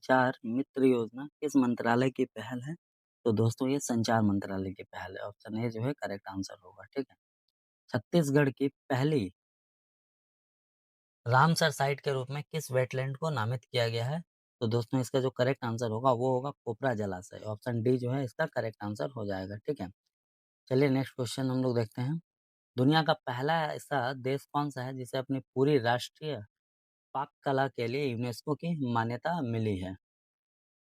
संचार मित्र योजना किस मंत्रालय की पहल है? तो दोस्तों ये संचार मंत्रालय की पहल है, ऑप्शन ए जो है करेक्ट आंसर होगा, ठीक है? छत्तीसगढ़ की पहली रामसर साइट के रूप में किस वेटलैंड को नामित किया गया है? तो दोस्तों इसका जो करेक्ट आंसर होगा वो होगा कोपरा जलाशय, ऑप्शन डी जो है इसका करेक्ट आंसर हो जाएगा, ठीक है? चलिए नेक्स्ट क्वेश्चन हम लोग देखते हैं। दुनिया का पहला ऐसा देश कौन सा है जिसे अपनी पूरी राष्ट्रीय पाक कला के लिए यूनेस्को की मान्यता मिली है?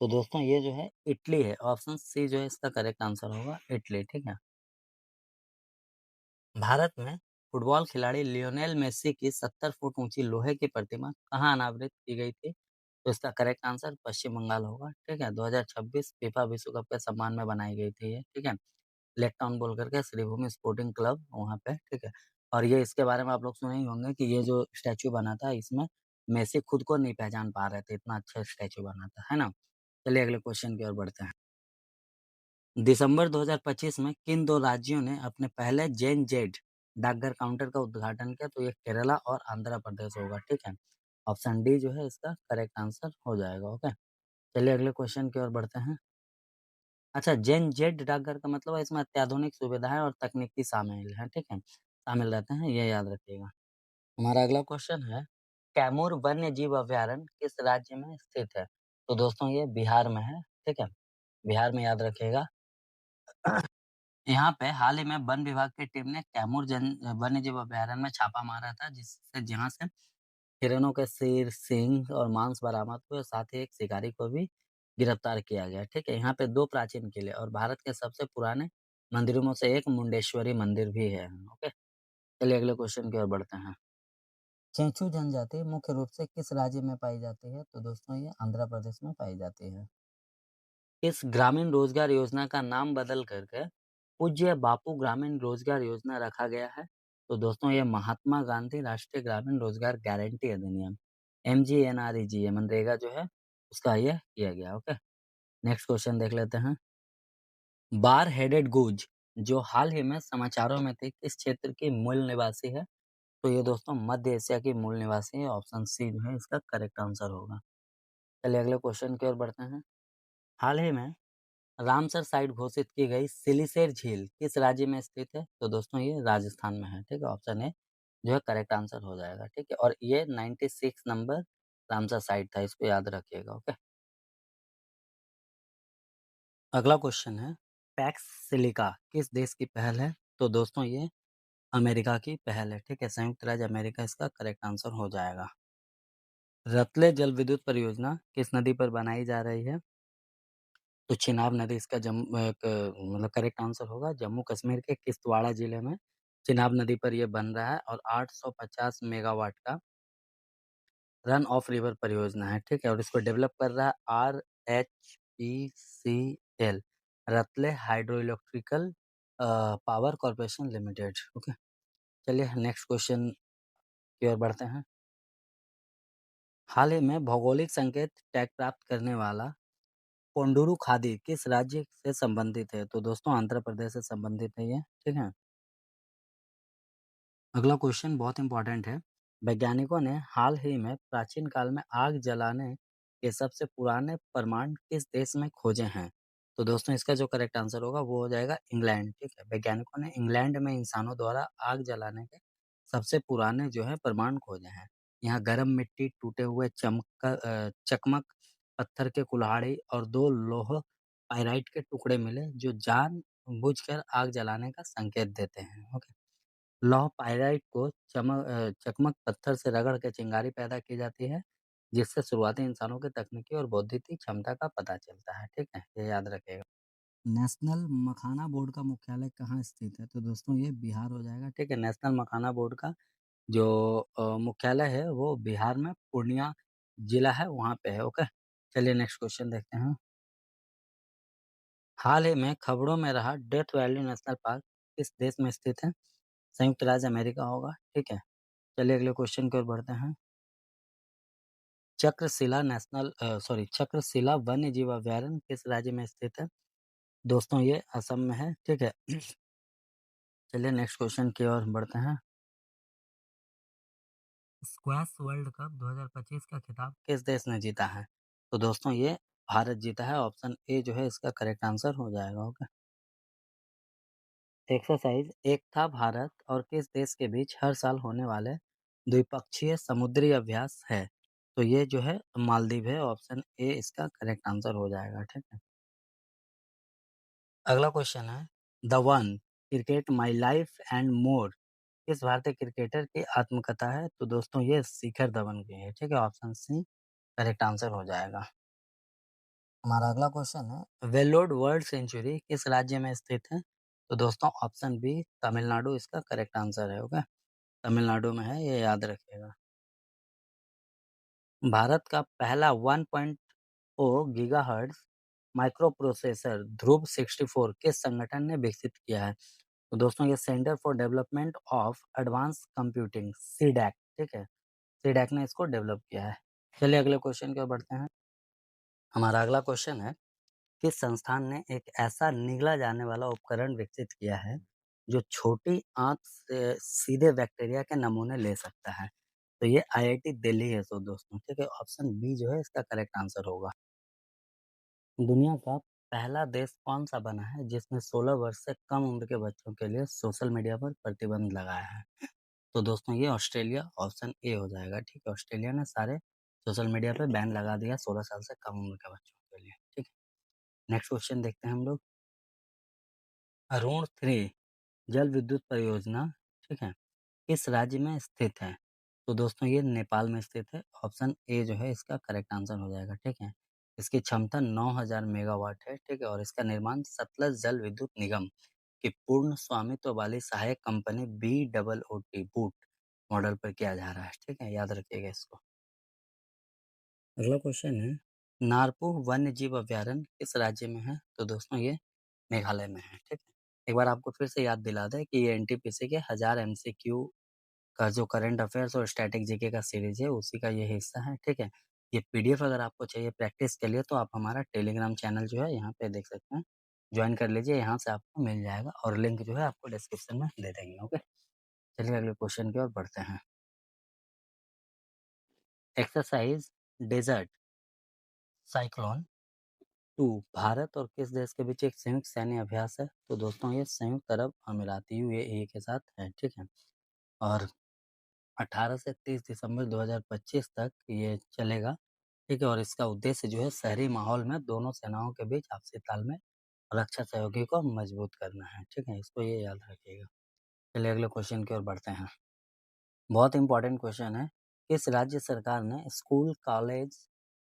तो दोस्तों ये जो है इटली है, ऑप्शन सी जो है इसका करेक्ट आंसर होगा इटली, ठीक है? भारत में फुटबॉल खिलाड़ी लियोनेल मेसी की 70 फुट ऊंची लोहे की प्रतिमा कहाँ अनावृत की गई थी? तो इसका करेक्ट आंसर पश्चिम बंगाल होगा, ठीक है? 2026 फीफा विश्व कप के सम्मान में बनाई गई थी ये, ठीक है? लेक टाउन बोल करके श्रीभूमि स्पोर्टिंग क्लब वहाँ पे, ठीक है? और ये इसके बारे में आप लोग सुने ही होंगे कि ये जो स्टैचू बना था इसमें मेसी खुद को नहीं पहचान पा रहे थे, इतना अच्छा स्टैचू बना था, है ना? चलिए अगले क्वेश्चन की ओर बढ़ते हैं। दिसंबर 2025 में किन 2 राज्यों ने अपने पहले जेन जेड डाकघर काउंटर का उद्घाटन किया? तो ये केरला और आंध्र प्रदेश होगा, ठीक है? ऑप्शन डी जो है इसका करेक्ट आंसर हो जाएगा, ओके? चलिए अगले क्वेश्चन की ओर बढ़ते हैं। अच्छा, जेन जेड डाकघर का मतलब है इसमें अत्याधुनिक सुविधाएं और तकनीकी शामिल है, ठीक है, शामिल रहते हैं, ये याद रखिएगा। हमारा अगला क्वेश्चन है, कैमूर वन्य जीव अभयारण्य किस राज्य में स्थित है? तो दोस्तों ये बिहार में है, ठीक है, बिहार में याद रखिएगा। यहाँ पे हाल ही में वन विभाग की टीम ने कैमूर वन्य जीव अभयारण्य में छापा मारा था, जिससे जहाँ से हिरणों के सिर, सींग और मांस बरामद हुए, साथ ही एक शिकारी को भी गिरफ्तार किया गया। ठीक है, यहाँ पे 2 प्राचीन किले और भारत के सबसे पुराने मंदिरों में से एक मुंडेश्वरी मंदिर भी है। ओके, चलिए अगले क्वेश्चन की ओर बढ़ते हैं। चेंचू जनजाति मुख्य रूप से किस राज्य में पाई जाती है? तो दोस्तों ये आंध्र प्रदेश में पाई जाती है। इस ग्रामीण रोजगार योजना का नाम बदल करके पूज्य बापू ग्रामीण रोजगार योजना रखा गया है। तो दोस्तों ये महात्मा गांधी राष्ट्रीय ग्रामीण रोजगार गारंटी अधिनियम MGNREGA मनरेगा जो है उसका ये किया गया। ओके, नेक्स्ट क्वेश्चन देख लेते हैं। बार हेडेड गूज जो हाल ही में समाचारों में थी किस क्षेत्र की मूल निवासी है? तो ये दोस्तों मध्य एशिया की मूल निवासी है। ऑप्शन सी जो है इसका करेक्ट आंसर होगा। चलिए अगले क्वेश्चन की ओर बढ़ते हैं। हाल ही में रामसर साइट घोषित की गई सिलिसेर झील किस राज्य में स्थित है? तो दोस्तों ये राजस्थान में है। ठीक है, ऑप्शन ए जो है करेक्ट आंसर हो जाएगा। ठीक है, और ये 96 नंबर रामसर साइट था, इसको याद रखिएगा। ओके, अगला क्वेश्चन है, पैक्स सिलिका किस देश की पहल है? तो दोस्तों ये अमेरिका की पहल है। ठीक है, संयुक्त राज्य अमेरिका इसका करेक्ट आंसर हो जाएगा। रतले जल विद्युत परियोजना किस नदी पर बनाई जा रही है? तो चिनाब नदी इसका मतलब करेक्ट आंसर होगा। जम्मू कश्मीर के किश्तवाड़ा जिले में चिनाब नदी पर ये बन रहा है और 850 मेगावाट का रन ऑफ रिवर परियोजना है। ठीक है, और इसको डेवलप कर रहा है RHPCL Ratle hydro electrical power corporation limited. Okay, चलिए नेक्स्ट क्वेश्चन की ओर बढ़ते हैं। हाल ही में भौगोलिक संकेत टैग प्राप्त करने वाला कोंडूरू खादी किस राज्य से संबंधित है? तो दोस्तों आंध्र प्रदेश से संबंधित है ये। ठीक है, अगला क्वेश्चन बहुत इंपॉर्टेंट है। वैज्ञानिकों ने हाल ही में प्राचीन काल में आग जलाने के सबसे पुराने प्रमाण किस देश में खोजे हैं? तो दोस्तों इसका जो करेक्ट आंसर होगा वो हो जाएगा इंग्लैंड। ठीक है, वैज्ञानिकों ने इंग्लैंड में इंसानों द्वारा आग जलाने के सबसे पुराने जो है प्रमाण खोजे हैं। यहाँ गर्म मिट्टी, टूटे हुए चकमक पत्थर के कुल्हाड़ी और 2 लौह पाइराइट के टुकड़े मिले जो जानबूझकर आग जलाने का संकेत देते हैं। ओके, लौह पाइराइट को चकमक पत्थर से रगड़ के चिंगारी पैदा की जाती है, जिससे शुरुआती इंसानों की तकनीकी और बौद्धिक क्षमता का पता चलता है। ठीक है, ये याद रखिएगा। नेशनल मखाना बोर्ड का मुख्यालय कहाँ स्थित है? तो दोस्तों ये बिहार हो जाएगा। ठीक है, नेशनल मखाना बोर्ड का जो मुख्यालय है वो बिहार में पूर्णिया जिला है, वहाँ पे है। ओके, चलिए नेक्स्ट क्वेश्चन देखते हैं। हाल ही में खबरों में रहा डेथ वैली नेशनल पार्क किस देश में स्थित है? संयुक्त राज्य अमेरिका होगा। ठीक है, चलिए अगले क्वेश्चन की ओर बढ़ते हैं। चक्रशिला वन्य जीव अभयारण्य किस राज्य में स्थित है? दोस्तों ये असम में है। ठीक है, चलिए नेक्स्ट क्वेश्चन की ओर बढ़ते हैं। स्क्वैश वर्ल्ड कप 2025 का खिताब किस देश ने जीता है? तो दोस्तों ये भारत जीता है। ऑप्शन ए जो है इसका करेक्ट आंसर हो जाएगा। ओके, एक्सरसाइज एक था भारत और किस देश के बीच हर साल होने वाले द्विपक्षीय समुद्री अभ्यास है? तो ये जो है मालदीव है। ऑप्शन ए इसका करेक्ट आंसर हो जाएगा। ठीक है, अगला क्वेश्चन है, the one cricket my life and more किस भारतीय क्रिकेटर की आत्मकथा है? तो दोस्तों ये शिखर धवन की है। ठीक है, ऑप्शन सी करेक्ट आंसर हो जाएगा। हमारा अगला क्वेश्चन है, वेलोड वर्ल्ड सेंचुरी किस राज्य में स्थित है? तो दोस्तों ऑप्शन बी तमिलनाडु इसका करेक्ट आंसर है। ओके, तमिलनाडु में है, ये याद रखिएगा। भारत का पहला 1.0 गीगाहर्ट्ज माइक्रो प्रोसेसर ध्रुव 64 किस संगठन ने विकसित किया है? तो दोस्तों ये centre for development of advance computing CDAC. ठीक है, सीडैक ने इसको डेवलप किया है। चलिए अगले क्वेश्चन की ओर बढ़ते हैं। हमारा अगला क्वेश्चन है, किस संस्थान ने एक ऐसा निगला जाने वाला उपकरण विकसित किया है जो छोटी आंत से सीधे बैक्टीरिया के नमूने ले सकता है? तो ये IIT दिल्ली है। तो दोस्तों ठीक है, ऑप्शन बी जो है इसका करेक्ट आंसर होगा। दुनिया का पहला देश कौन-सा बना है जिसने 16 वर्ष से कम उम्र के बच्चों के लिए सोशल मीडिया पर प्रतिबंध लगाया है? तो दोस्तों ये ऑस्ट्रेलिया ऑप्शन ए हो जाएगा, ठीक है? ऑस्ट्रेलिया ने सारे सोशल मीडिया पे बैन लगा दिया 16 साल से कम उम्र के बच्चों के लिए, ठीक है? नेक्स्ट क्वेश्चन देखते हैं हम लोग। अरुण 3 जल विद्युत परियोजना, ठीक है, किस राज्य में स्थित है? तो दोस्तों ये नेपाल में स्थित है। ऑप्शन ए जो है इसका करेक्ट आंसर हो जाएगा, ठीक है। इसकी क्षमता 9000 मेगावाट है, ठीक है, और इसका निर्माण सतलज जल विद्युत निगम की पूर्ण स्वामित्व वाली सहायक कंपनी BOOT बूट मॉडल पर किया जा रहा है, ठीक है, याद रखिएगा इसको। अगला क्वेश्चन है, नारपू वन्य जीव अभयारण्य किस राज्य में है? तो दोस्तों ये मेघालय में है, ठीक है। एक बार आपको फिर से याद दिला दें कि ये एनटीपीसी के 1000 MCQ का जो करंट अफेयर्स और स्टैटिक जीके का सीरीज है उसी का ये हिस्सा है, ठीक है। ये पीडीएफ अगर आपको चाहिए प्रैक्टिस के लिए तो आप हमारा टेलीग्राम चैनल जो है यहाँ पे देख सकते हैं, ज्वाइन कर लीजिए, यहाँ से आपको मिल जाएगा और लिंक जो है आपको डिस्क्रिप्शन में दे देंगे। ओके, चलिए अगले क्वेश्चन की ओर बढ़ते हैं। एक्सरसाइज डेजर्ट साइक्लोन 2 भारत और किस देश के बीच एक संयुक्त सैन्य अभ्यास है? तो दोस्तों ये संयुक्त अरब अमीराती यूएई के साथ है, ठीक है, और 18 से 30 दिसंबर 2025 तक ये चलेगा, ठीक है, और इसका उद्देश्य जो है शहरी माहौल में दोनों सेनाओं के बीच आपसी तालमेल और रक्षा सहयोगी को मजबूत करना है, ठीक है, इसको ये याद रखिएगा। चलिए अगले क्वेश्चन की ओर बढ़ते हैं। बहुत इंपॉर्टेंट क्वेश्चन है, किस राज्य सरकार ने स्कूल, कॉलेज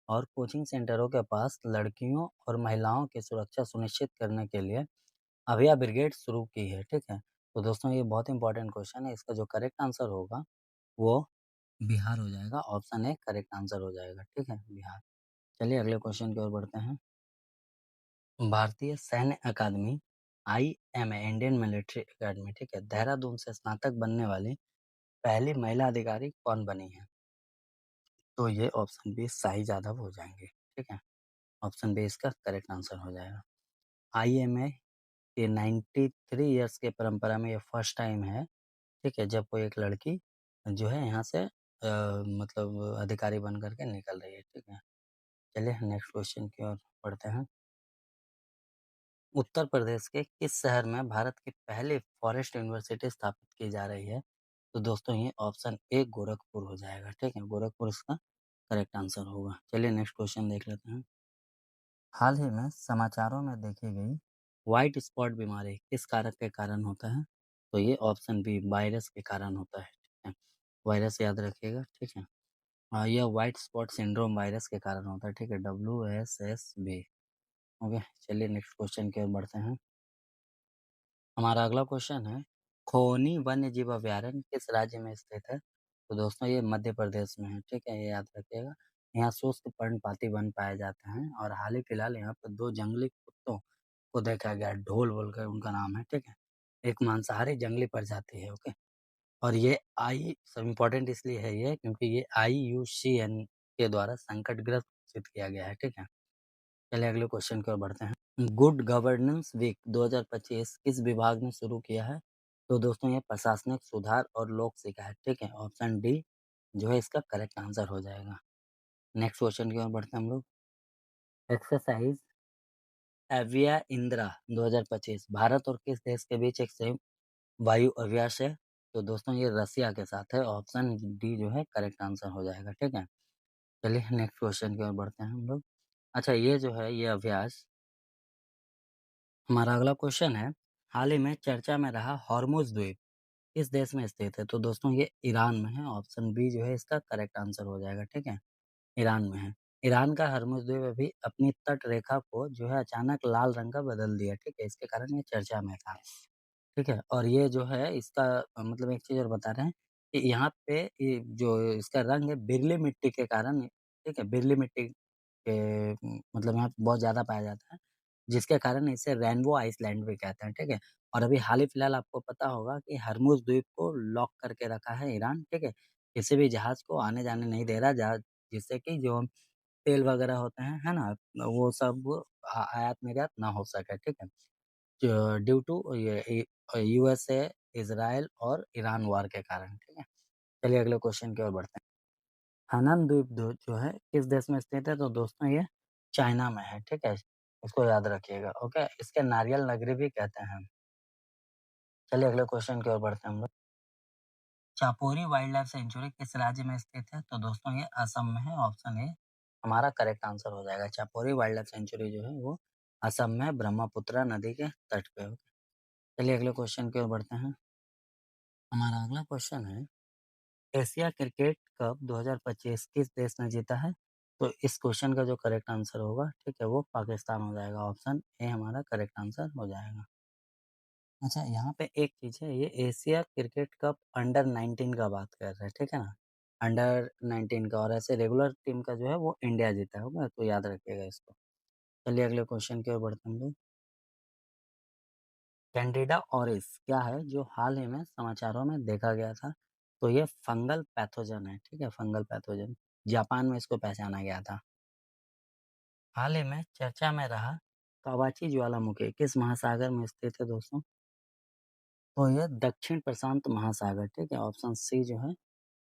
और कोचिंग सेंटरों के पास लड़कियों और महिलाओं की सुरक्षा सुनिश्चित करने के लिए अभया ब्रिगेड शुरू की है, ठीक है? तो दोस्तों ये बहुत इंपॉर्टेंट क्वेश्चन है, इसका जो करेक्ट आंसर होगा वो बिहार हो जाएगा। ऑप्शन ए करेक्ट आंसर हो जाएगा, ठीक है, बिहार। चलिए अगले क्वेश्चन की ओर बढ़ते हैं। भारतीय सैन्य अकादमी IMA इंडियन मिलिट्री अकेडमी, ठीक है, देहरादून से स्नातक बनने वाली पहली महिला अधिकारी कौन बनी है? तो ये ऑप्शन बी साई यादव हो जाएंगे, ठीक है, ऑप्शन बी इसका करेक्ट आंसर हो जाएगा। IMA के 93 ईयर्स के परंपरा में ये फर्स्ट टाइम है, ठीक है, जब कोई एक लड़की जो है यहाँ से मतलब अधिकारी बन करके निकल रही है, ठीक है। चलिए नेक्स्ट क्वेश्चन की ओर बढ़ते हैं। उत्तर प्रदेश के किस शहर में भारत की पहली फॉरेस्ट यूनिवर्सिटी स्थापित की जा रही है? तो दोस्तों ये ऑप्शन ए गोरखपुर हो जाएगा, ठीक है, गोरखपुर इसका करेक्ट आंसर होगा। चलिए नेक्स्ट क्वेश्चन देख लेते हैं। हाल ही में समाचारों में देखी गई व्हाइट स्पॉट बीमारी किस कारक के कारण होता है? तो ये ऑप्शन बी वायरस के कारण होता है, ठीक है, वायरस याद रखिएगा, ठीक है। यह व्हाइट स्पॉट सिंड्रोम वायरस के कारण होता है, ठीक है, WSSB। ओके, चलिए नेक्स्ट क्वेश्चन की ओर बढ़ते हैं। हमारा अगला क्वेश्चन है, खोनी वन्य जीव अभयारण्य किस राज्य में स्थित है? तो दोस्तों ये मध्य प्रदेश में है, ठीक है, ये याद रखिएगा। यहाँ शुष्क पर्णपाती वन पाए जाते हैं और हाल ही फिलहाल यहाँ पर 2 जंगली कुत्तों को देखा गया, ढोल बोलकर उनका नाम है, ठीक है। एक मांसाहारी जंगली प्रजाति है, ओके, और ये आई सब इम्पोर्टेंट इसलिए है ये क्योंकि ये IUCN के द्वारा संकटग्रस्त घोषित किया गया है, ठीक है। चलिए अगले क्वेश्चन की ओर बढ़ते हैं। गुड गवर्नेंस वीक 2025 किस विभाग ने शुरू किया है? तो दोस्तों ये प्रशासनिक सुधार और लोक शिकायत, ठीक है, ऑप्शन डी जो है इसका करेक्ट आंसर हो जाएगा। नेक्स्ट क्वेश्चन की ओर बढ़ते हैं हम लोग। एक्सरसाइज एविया इंदिरा 2025 भारत और किस देश के बीच एक संयुक्त वायु अभ्यास है? तो दोस्तों ये रसिया के साथ है, ऑप्शन डी जो है करेक्ट आंसर हो जाएगा, ठीक है। चलिए नेक्स्ट क्वेश्चन की ओर बढ़ते हैं हम लोग। अच्छा ये जो है ये अभ्यास, हमारा अगला क्वेश्चन है, हाल ही में चर्चा में रहा हॉर्मुज द्वीप किस देश में स्थित है? तो दोस्तों ये ईरान में है, ऑप्शन बी जो है इसका करेक्ट आंसर हो जाएगा, ठीक है, ईरान में है। ईरान का हॉर्मुज द्वीप अभी अपनी तट रेखा को जो है अचानक लाल रंग का बदल दिया, ठीक है, इसके कारण ये चर्चा में था, ठीक है, और ये जो है इसका मतलब एक चीज़ और बता रहे हैं कि यहाँ पे ये जो इसका रंग है बिरली मिट्टी के कारण, ठीक है, बिरली मिट्टी के मतलब यहाँ पे बहुत ज़्यादा पाया जाता है, जिसके कारण इसे रेनबो आइसलैंड भी कहते हैं, ठीक है। और अभी हाल ही फिलहाल आपको पता होगा कि हर्मुज़ द्वीप को लॉक करके रखा है ईरान, ठीक है। किसी भी जहाज़ को आने-जाने नहीं दे रहा जहाँ जिससे कि जो तेल वगैरह होते हैं, है ना? वो सब आयात-निर्यात ना हो सके, ठीक है। ड्यू टू ये USA, इज़राइल और ईरान वॉर के कारण, ठीक है। चलिए अगले क्वेश्चन की ओर बढ़ते हैं। हनन द्वीप जो है किस देश में स्थित है? तो दोस्तों ये चाइना में है, ठीक है। इसको याद रखिएगा, ओके? इसके नारियल नगरी भी कहते हैं। चलिए अगले क्वेश्चन की ओर बढ़ते हैं हम लोग। चापोरी वाइल्ड लाइफ सेंचुरी किस राज्य में स्थित है? तो दोस्तों ये असम में है, ऑप्शन ए हमारा करेक्ट आंसर हो जाएगा। चापोरी वाइल्ड लाइफ सेंचुरी जो है वो असम में ब्रह्मपुत्र नदी के तट पे है। चलिए अगले क्वेश्चन की ओर बढ़ते हैं। हमारा अगला क्वेश्चन है, एशिया क्रिकेट कप 2025 किस देश ने जीता है? तो इस क्वेश्चन का जो करेक्ट आंसर होगा, ठीक है, वो पाकिस्तान हो जाएगा। ऑप्शन ए हमारा करेक्ट आंसर हो जाएगा। अच्छा, यहाँ पे एक चीज़ है, ये एशिया क्रिकेट कप अंडर 19 का बात कर रहे हैं, ठीक है ना? अंडर 19 का, और ऐसे रेगुलर टीम का जो है वो इंडिया जीता होगा, तो याद रखिएगा इसको। चलिए अगले क्वेश्चन की ओर बढ़ते हैं हम लोग। कैंडिडा ऑरिस क्या है जो हाल ही में समाचारों में देखा गया था? तो ये फंगल पैथोजन है, ठीक है, फंगल पैथोजन। जापान में इसको पहचाना गया था। हाल ही में चर्चा में रहा कावाची ज्वालामुखी किस महासागर में स्थित है दोस्तों? तो ये दक्षिण प्रशांत महासागर, ठीक है, ऑप्शन सी जो है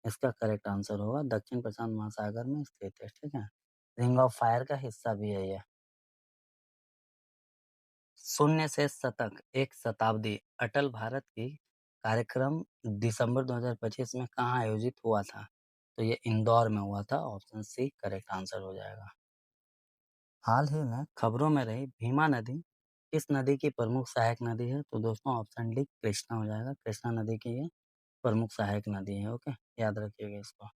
इसका करेक्ट आंसर होगा। दक्षिण प्रशांत महासागर में स्थित है, ठीक है। रिंग ऑफ फायर का हिस्सा भी है ये। शून्य से शतक एक शताब्दी अटल भारत की कार्यक्रम दिसंबर 2025 में कहाँ आयोजित हुआ था? तो ये इंदौर में हुआ था। ऑप्शन सी करेक्ट आंसर हो जाएगा। हाल ही में खबरों में रही भीमा नदी किस नदी की प्रमुख सहायक नदी है? तो दोस्तों ऑप्शन डी कृष्णा हो जाएगा। कृष्णा नदी की ये प्रमुख सहायक नदी है, ओके, याद रखिएगा इसको।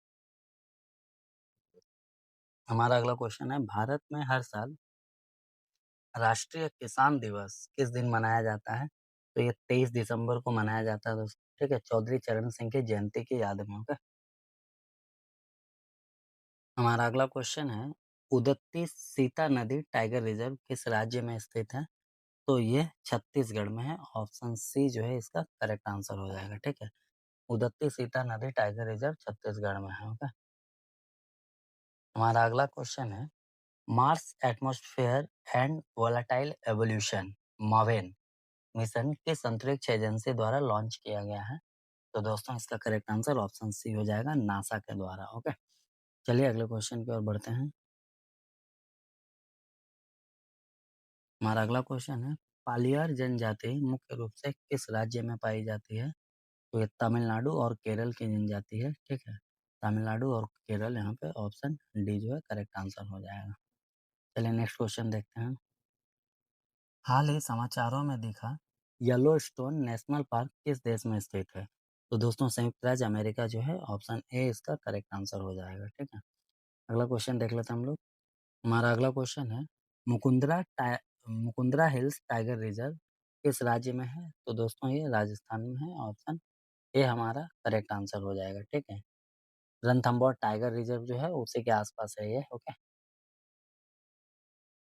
हमारा अगला क्वेश्चन है, भारत में हर साल राष्ट्रीय किसान दिवस किस दिन मनाया जाता है? तो ये 23 दिसंबर को मनाया जाता है दोस्तों, ठीक है, चौधरी चरण सिंह की जयंती की याद में, ओके। हमारा अगला क्वेश्चन है, उदती सीता नदी टाइगर रिजर्व किस राज्य में स्थित है? तो ये छत्तीसगढ़ में है। ऑप्शन सी जो है इसका करेक्ट आंसर हो जाएगा, ठीक है। उदती सीता नदी टाइगर रिजर्व छत्तीसगढ़ में है, ओके। हमारा अगला क्वेश्चन है, Mars atmosphere and volatile evolution Maven mission किस अंतरिक्ष एजेंसी द्वारा लॉन्च किया गया है? तो दोस्तों इसका करेक्ट आंसर ऑप्शन सी हो जाएगा, नासा के द्वारा, ओके। चलिए अगले क्वेश्चन की ओर बढ़ते हैं। हमारा अगला क्वेश्चन है, पालियर जनजाति मुख्य रूप से किस राज्य में पाई जाती है? तो ये तमिलनाडु और केरल की जनजाति है, ठीक है। तमिलनाडु और केरल, यहाँ पे ऑप्शन डी जो है करेक्ट आंसर हो जाएगा। चलिए नेक्स्ट क्वेश्चन देखते हैं। हाल ही समाचारों में दिखा येलोस्टोन नेशनल पार्क किस देश में स्थित है? तो दोस्तों संयुक्त राज्य अमेरिका जो है, ऑप्शन ए इसका करेक्ट आंसर हो जाएगा, ठीक है। अगला क्वेश्चन देख लेते हैं हम लोग। हमारा अगला क्वेश्चन है, मुकुंदरा हिल्स टाइगर रिजर्व किस राज्य में है? तो दोस्तों ये राजस्थान में है। ऑप्शन ए हमारा करेक्ट आंसर हो जाएगा, ठीक है। रणथंबोर टाइगर रिजर्व जो है उसी के आसपास है ये, ओके।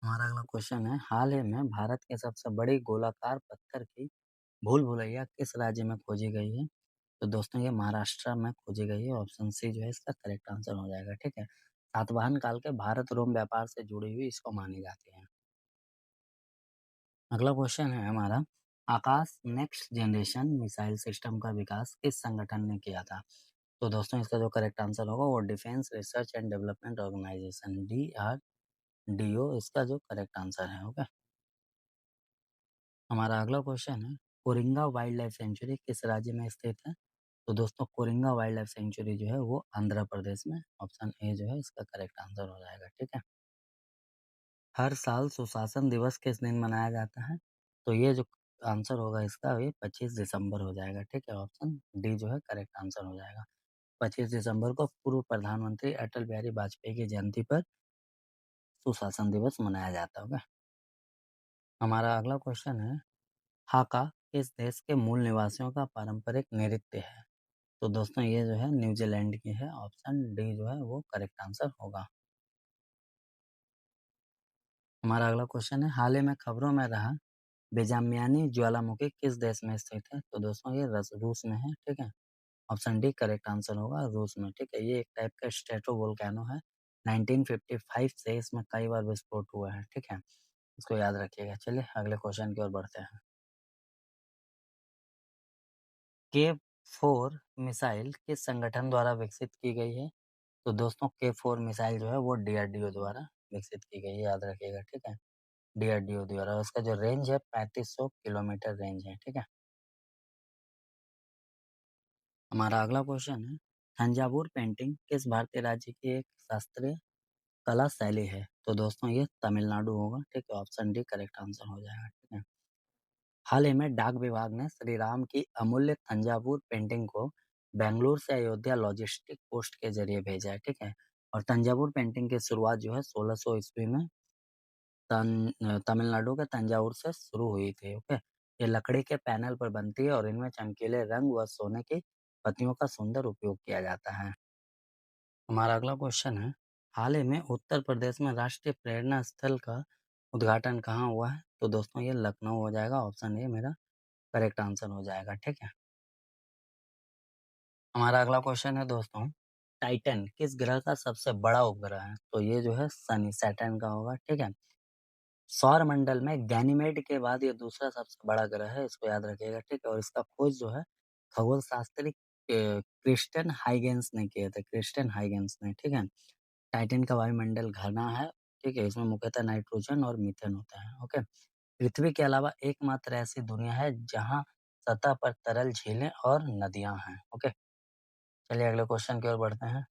हमारा अगला क्वेश्चन है, हाल ही में भारत की सबसे बड़ी गोलाकार पत्थर की भूल भुलैया किस राज्य में खोजी गई है? तो दोस्तों ये महाराष्ट्र में खोजी गई है। ऑप्शन सी जो है इसका करेक्ट आंसर हो जाएगा, ठीक है। सातवाहन काल के भारत रोम व्यापार से जुड़ी हुई इसको मानी जाती है। अगला क्वेश्चन है हमारा, आकाश नेक्स्ट जनरेशन मिसाइल सिस्टम का विकास किस संगठन ने किया था? तो दोस्तों इसका जो करेक्ट आंसर होगा वो defence research and development organisation DRDO इसका जो करेक्ट आंसर है, ओके। हमारा अगला क्वेश्चन है, कोरिंगा वाइल्ड लाइफ सेंचुरी किस राज्य में स्थित है? तो दोस्तों कोरिंगा वाइल्ड लाइफ सेंचुरी जो है वो आंध्र प्रदेश में। ऑप्शन ए जो है इसका करेक्ट आंसर हो जाएगा, ठीक है। हर साल सुशासन दिवस किस दिन मनाया जाता है? तो ये जो आंसर होगा इसका ये 25 दिसंबर हो जाएगा, ठीक है। ऑप्शन डी जो है करेक्ट आंसर हो जाएगा। 25 दिसंबर को पूर्व प्रधानमंत्री अटल बिहारी वाजपेयी की जयंती पर सुशासन दिवस मनाया जाता होगा। हमारा अगला क्वेश्चन है, हाका किस देश के मूल निवासियों का पारंपरिक नृत्य है? तो दोस्तों ये जो है न्यूजीलैंड की है। ऑप्शन डी जो है वो करेक्ट आंसर होगा। हमारा अगला क्वेश्चन है, हाल ही में खबरों में रहा बेजामियानी ज्वालामुखी किस देश में स्थित है? तो दोस्तों ये रूस में है, ठीक है। ऑप्शन डी करेक्ट आंसर होगा, रूस में, ठीक है। ये एक टाइप का स्ट्रेटो वोल्केनो है। 1955 से इसमें कई बार विस्फोट हुआ है, ठीक है। इसको याद रखिएगा। चलिए अगले क्वेश्चन की ओर बढ़ते हैं। के 4 मिसाइल किस संगठन द्वारा विकसित की गई है? तो दोस्तों के 4 मिसाइल जो है वो DRDO द्वारा विकसित की गई है, याद रखिएगा, ठीक है। डीआरडीओ द्वारा। उसका जो रेंज है 3500 किलोमीटर रेंज है, ठीक है। हमारा अगला क्वेश्चन है, थंजावुर पेंटिंग किस भारतीय राज्य की एक शास्त्रीय कला शैली है? तो दोस्तों ये तमिलनाडु होगा, ठीक है। ऑप्शन डी करेक्ट आंसर हो जाएगा, ठीक है। हाल ही में डाक विभाग ने श्री राम की अमूल्य तंजावुर पेंटिंग को बेंगलुरु से अयोध्या लॉजिस्टिक पोस्ट के जरिए भेजा है, ठीक है। और तंजावुर पेंटिंग की शुरुआत जो है 1600 ईस्वी में तमिलनाडु के तंजावुर से शुरू हुई थी, ओके। ये लकड़ी के पैनल पर बनती है और इनमें चमकीले रंग व सोने की पत्तियों का सुंदर उपयोग किया जाता है। हमारा अगला क्वेश्चन है, हाल ही में उत्तर प्रदेश में राष्ट्रीय प्रेरणा स्थल का उद्घाटन कहाँ हुआ है? तो दोस्तों ये लखनऊ हो जाएगा, ऑप्शन ए मेरा करेक्ट आंसर हो जाएगा, ठीक है। हमारा अगला क्वेश्चन है दोस्तों, टाइटन किस ग्रह का सबसे बड़ा उपग्रह है? तो ये जो है सनी सैटर्न का होगा, ठीक है। सौर मंडल में गैनीमेड के बाद ये दूसरा सबसे बड़ा ग्रह है, इसको याद रखिएगा, ठीक है। और इसका खोज जो है खगोल शास्त्री क्रिस्टियन हाइगेंस ने किए थे, क्रिस्टियन हाइगेंस ने, ठीक है। टाइटन का वायुमंडल घना है, ठीक है। इसमें मुख्यतः नाइट्रोजन और मीथेन होता है, ओके। पृथ्वी के अलावा एकमात्र ऐसी दुनिया है जहां सतह पर तरल झीलें और नदियां हैं, ओके। चलिए अगले क्वेश्चन की ओर बढ़ते हैं।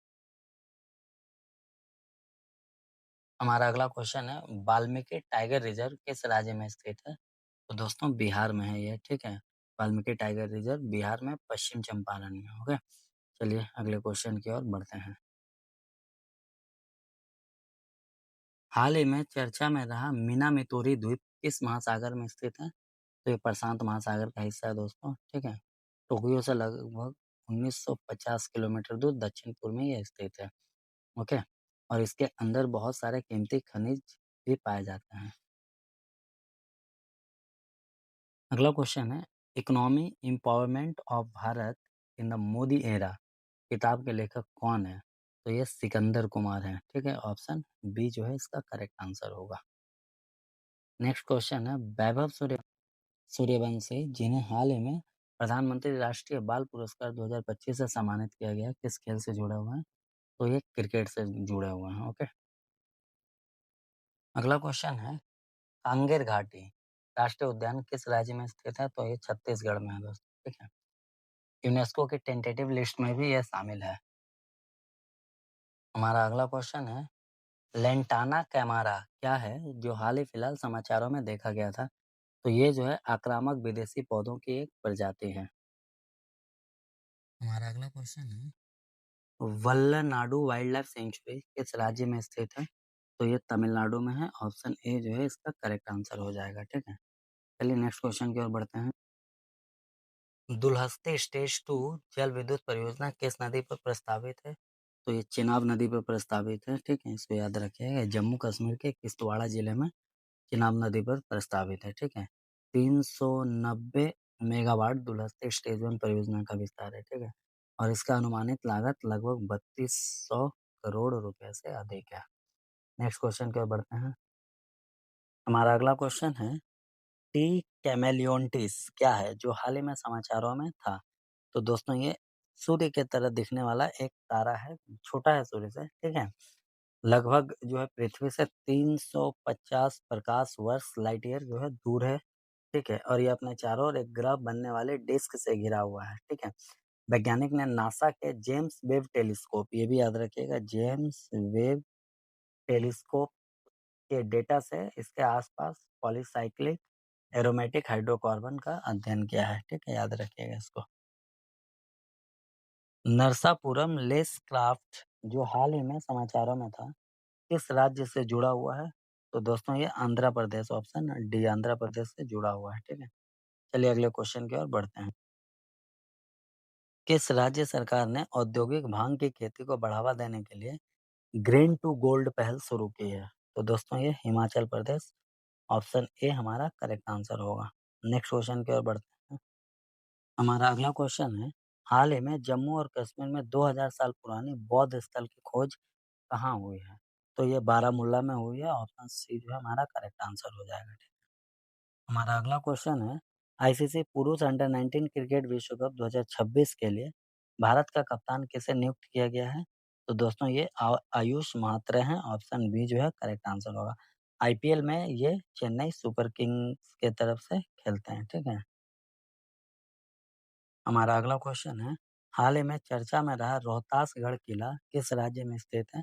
हमारा अगला क्वेश्चन है, वाल्मीकि टाइगर रिजर्व किस राज्य में स्थित है? तो दोस्तों बिहार में है ये, ठीक है। वाल्मीकि टाइगर रिजर्व बिहार में पश्चिम चंपारण में, ओके। चलिए अगले क्वेश्चन की ओर बढ़ते हैं। हाल ही में चर्चा में रहा मिनामितोरी द्वीप किस महासागर में स्थित है? तो ये प्रशांत महासागर का हिस्सा है दोस्तों, ठीक है। टोक्यो से लगभग 1950 किलोमीटर दूर दक्षिण पूर्व में ये स्थित है, ओके। और इसके अंदर बहुत सारे कीमती खनिज भी पाए जाते हैं। अगला क्वेश्चन है, economy empowerment of Bharat in the Modi era किताब के लेखक कौन है? तो ये सिकंदर कुमार हैं, ठीक है। ऑप्शन बी जो है इसका करेक्ट आंसर होगा। नेक्स्ट क्वेश्चन है, वैभव सूर्यवंशी जिन्हें हाल ही में प्रधानमंत्री राष्ट्रीय बाल पुरस्कार 2025 से सम्मानित किया गया, किस खेल से जुड़े हुए हैं? तो ये क्रिकेट से जुड़े हुए हैं, ओके। अगला क्वेश्चन है, कांगेर घाटी राष्ट्रीय उद्यान किस राज्य में स्थित है? तो ये छत्तीसगढ़ में है दोस्तों, ठीक है। यूनेस्को की टेंटेटिव लिस्ट में भी यह शामिल है। हमारा अगला क्वेश्चन है, लेंटाना कैमारा क्या है जो हाल ही फिलहाल समाचारों में देखा गया था? तो ये जो है आक्रामक विदेशी पौधों की एक प्रजाति है। हमारा अगला क्वेश्चन है, वल्लनाडु वाइल्ड लाइफ सेंचुरी किस राज्य में स्थित है? तो ये तमिलनाडु में है, ऑप्शन ए जो है इसका करेक्ट आंसर हो जाएगा, ठीक है। चलिए नेक्स्ट क्वेश्चन की ओर बढ़ते हैं। दुल्हस्ती स्टेज 2 जल विद्युत परियोजना किस नदी पर प्रस्तावित है? तो ये चिनाब नदी पर प्रस्तावित है, ठीक है। इसको याद रखिएगा, जम्मू कश्मीर के किश्तवाड़ा जिले में चिनाब नदी पर प्रस्तावित है, ठीक है। 390 मेगावाट दुल्हस्ती स्टेज 1 परियोजना का विस्तार है, ठीक है। और इसका अनुमानित लागत लगभग 3200 करोड़ रुपए से अधिक है। नेक्स्ट क्वेश्चन की ओर बढ़ते हैं। हमारा अगला क्वेश्चन है, टी कैमेलियोंटिस क्या है जो हाल ही में समाचारों में था? तो दोस्तों ये सूर्य की तरह दिखने वाला एक तारा है, छोटा है सूर्य से, ठीक है। लगभग जो है पृथ्वी से 350 प्रकाश वर्ष लाइट ईयर जो है दूर है, ठीक है। और ये अपने चारों ओर एक ग्रह बनने वाले डिस्क से घिरा हुआ है, ठीक है। वैज्ञानिक ने नासा के जेम्स वेब टेलीस्कोप, ये भी याद रखिएगा, जेम्स वेब टेलीस्कोप के डेटा से इसके आसपास पॉलीसाइक्लिक एरोमेटिक हाइड्रोकार्बन का अध्ययन किया है, ठीक है। याद रखिएगा इसको। नरसापुरम लेस क्राफ्ट जो हाल ही में समाचारों में था, किस राज्य से जुड़ा हुआ है? तो दोस्तों ये आंध्र प्रदेश, ऑप्शन डी आंध्र प्रदेश से जुड़ा हुआ है, ठीक है। चलिए अगले क्वेश्चन की ओर बढ़ते हैं। किस राज्य सरकार ने औद्योगिक भांग की खेती को बढ़ावा देने के लिए ग्रीन टू गोल्ड पहल शुरू की है? तो दोस्तों ये हिमाचल प्रदेश, ऑप्शन ए हमारा करेक्ट आंसर होगा। नेक्स्ट क्वेश्चन की ओर बढ़ते हैं। हमारा अगला क्वेश्चन है, हाल ही में जम्मू और कश्मीर में 2000 साल पुरानी बौद्ध स्थल की खोज कहाँ हुई है? तो ये बारामूला में हुई है, ऑप्शन सी जो है हमारा करेक्ट आंसर हो जाएगा। हमारा अगला क्वेश्चन है, आईसीसी पुरुष अंडर 19 क्रिकेट विश्व कप 2026 के लिए भारत का कप्तान किसे नियुक्त किया गया है? तो दोस्तों ये आयुष म्हात्रे हैं, ऑप्शन बी जो है करेक्ट आंसर होगा। आईपीएल में ये चेन्नई सुपर किंग्स के तरफ से खेलते हैं, ठीक है। हमारा अगला क्वेश्चन है, हाल ही में चर्चा में रहा रोहतासगढ़ किला किस राज्य में स्थित है?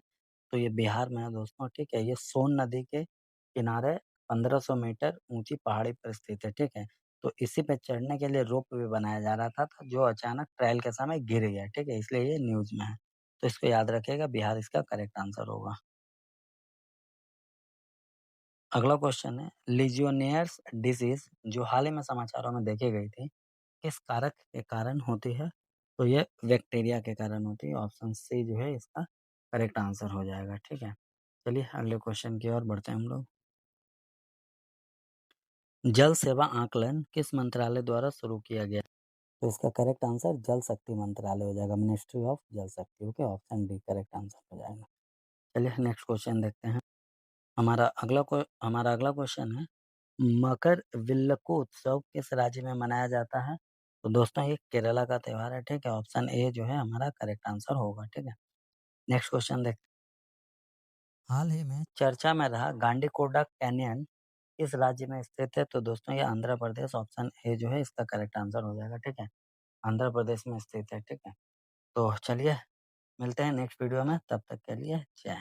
तो ये बिहार में है दोस्तों, ठीक है। ये सोन नदी के किनारे 1500 मीटर ऊंची पहाड़ी पर स्थित है, ठीक है। तो इसी पे चढ़ने के लिए रोप वे बनाया जा रहा था जो अचानक ट्रायल के समय गिर गया, ठीक है, इसलिए ये न्यूज में है। तो इसको याद रखिएगा, बिहार इसका करेक्ट आंसर होगा। अगला क्वेश्चन है, लीजियोनियर्स डिजीज जो हाल ही में समाचारों में देखी गई थी, किस कारक के कारण होती है? तो ये बैक्टीरिया के कारण होती है। ऑप्शन सी जो है इसका करेक्ट आंसर हो जाएगा, ठीक है। चलिए अगले क्वेश्चन की ओर बढ़ते हैं हम लोग। जल सेवा आकलन किस मंत्रालय द्वारा शुरू किया गया? तो इसका करेक्ट आंसर जल शक्ति मंत्रालय हो जाएगा, मिनिस्ट्री ऑफ जल शक्ति। Okay, option D correct answer हो जाएगा। चलिए नेक्स्ट क्वेश्चन देखते हैं। हमारा अगला क्वेश्चन है, मकर विल्लकोत्सव किस राज्य में मनाया जाता है? तो दोस्तों ये केरला का त्योहार है, ठीक है। ऑप्शन ए जो है हमारा करेक्ट आंसर होगा, ठीक है। नेक्स्ट क्वेश्चन देखते हैं। हाल ही में चर्चा में रहा गांडीकोटा कैनियन किस राज्य में स्थित है? तो दोस्तों ये आंध्र प्रदेश, ऑप्शन ए जो है इसका करेक्ट आंसर हो जाएगा, ठीक है। आंध्र प्रदेश में स्थित है, ठीक है। तो चलिए मिलते हैं नेक्स्ट वीडियो में, तब तक के लिए जय हिंद।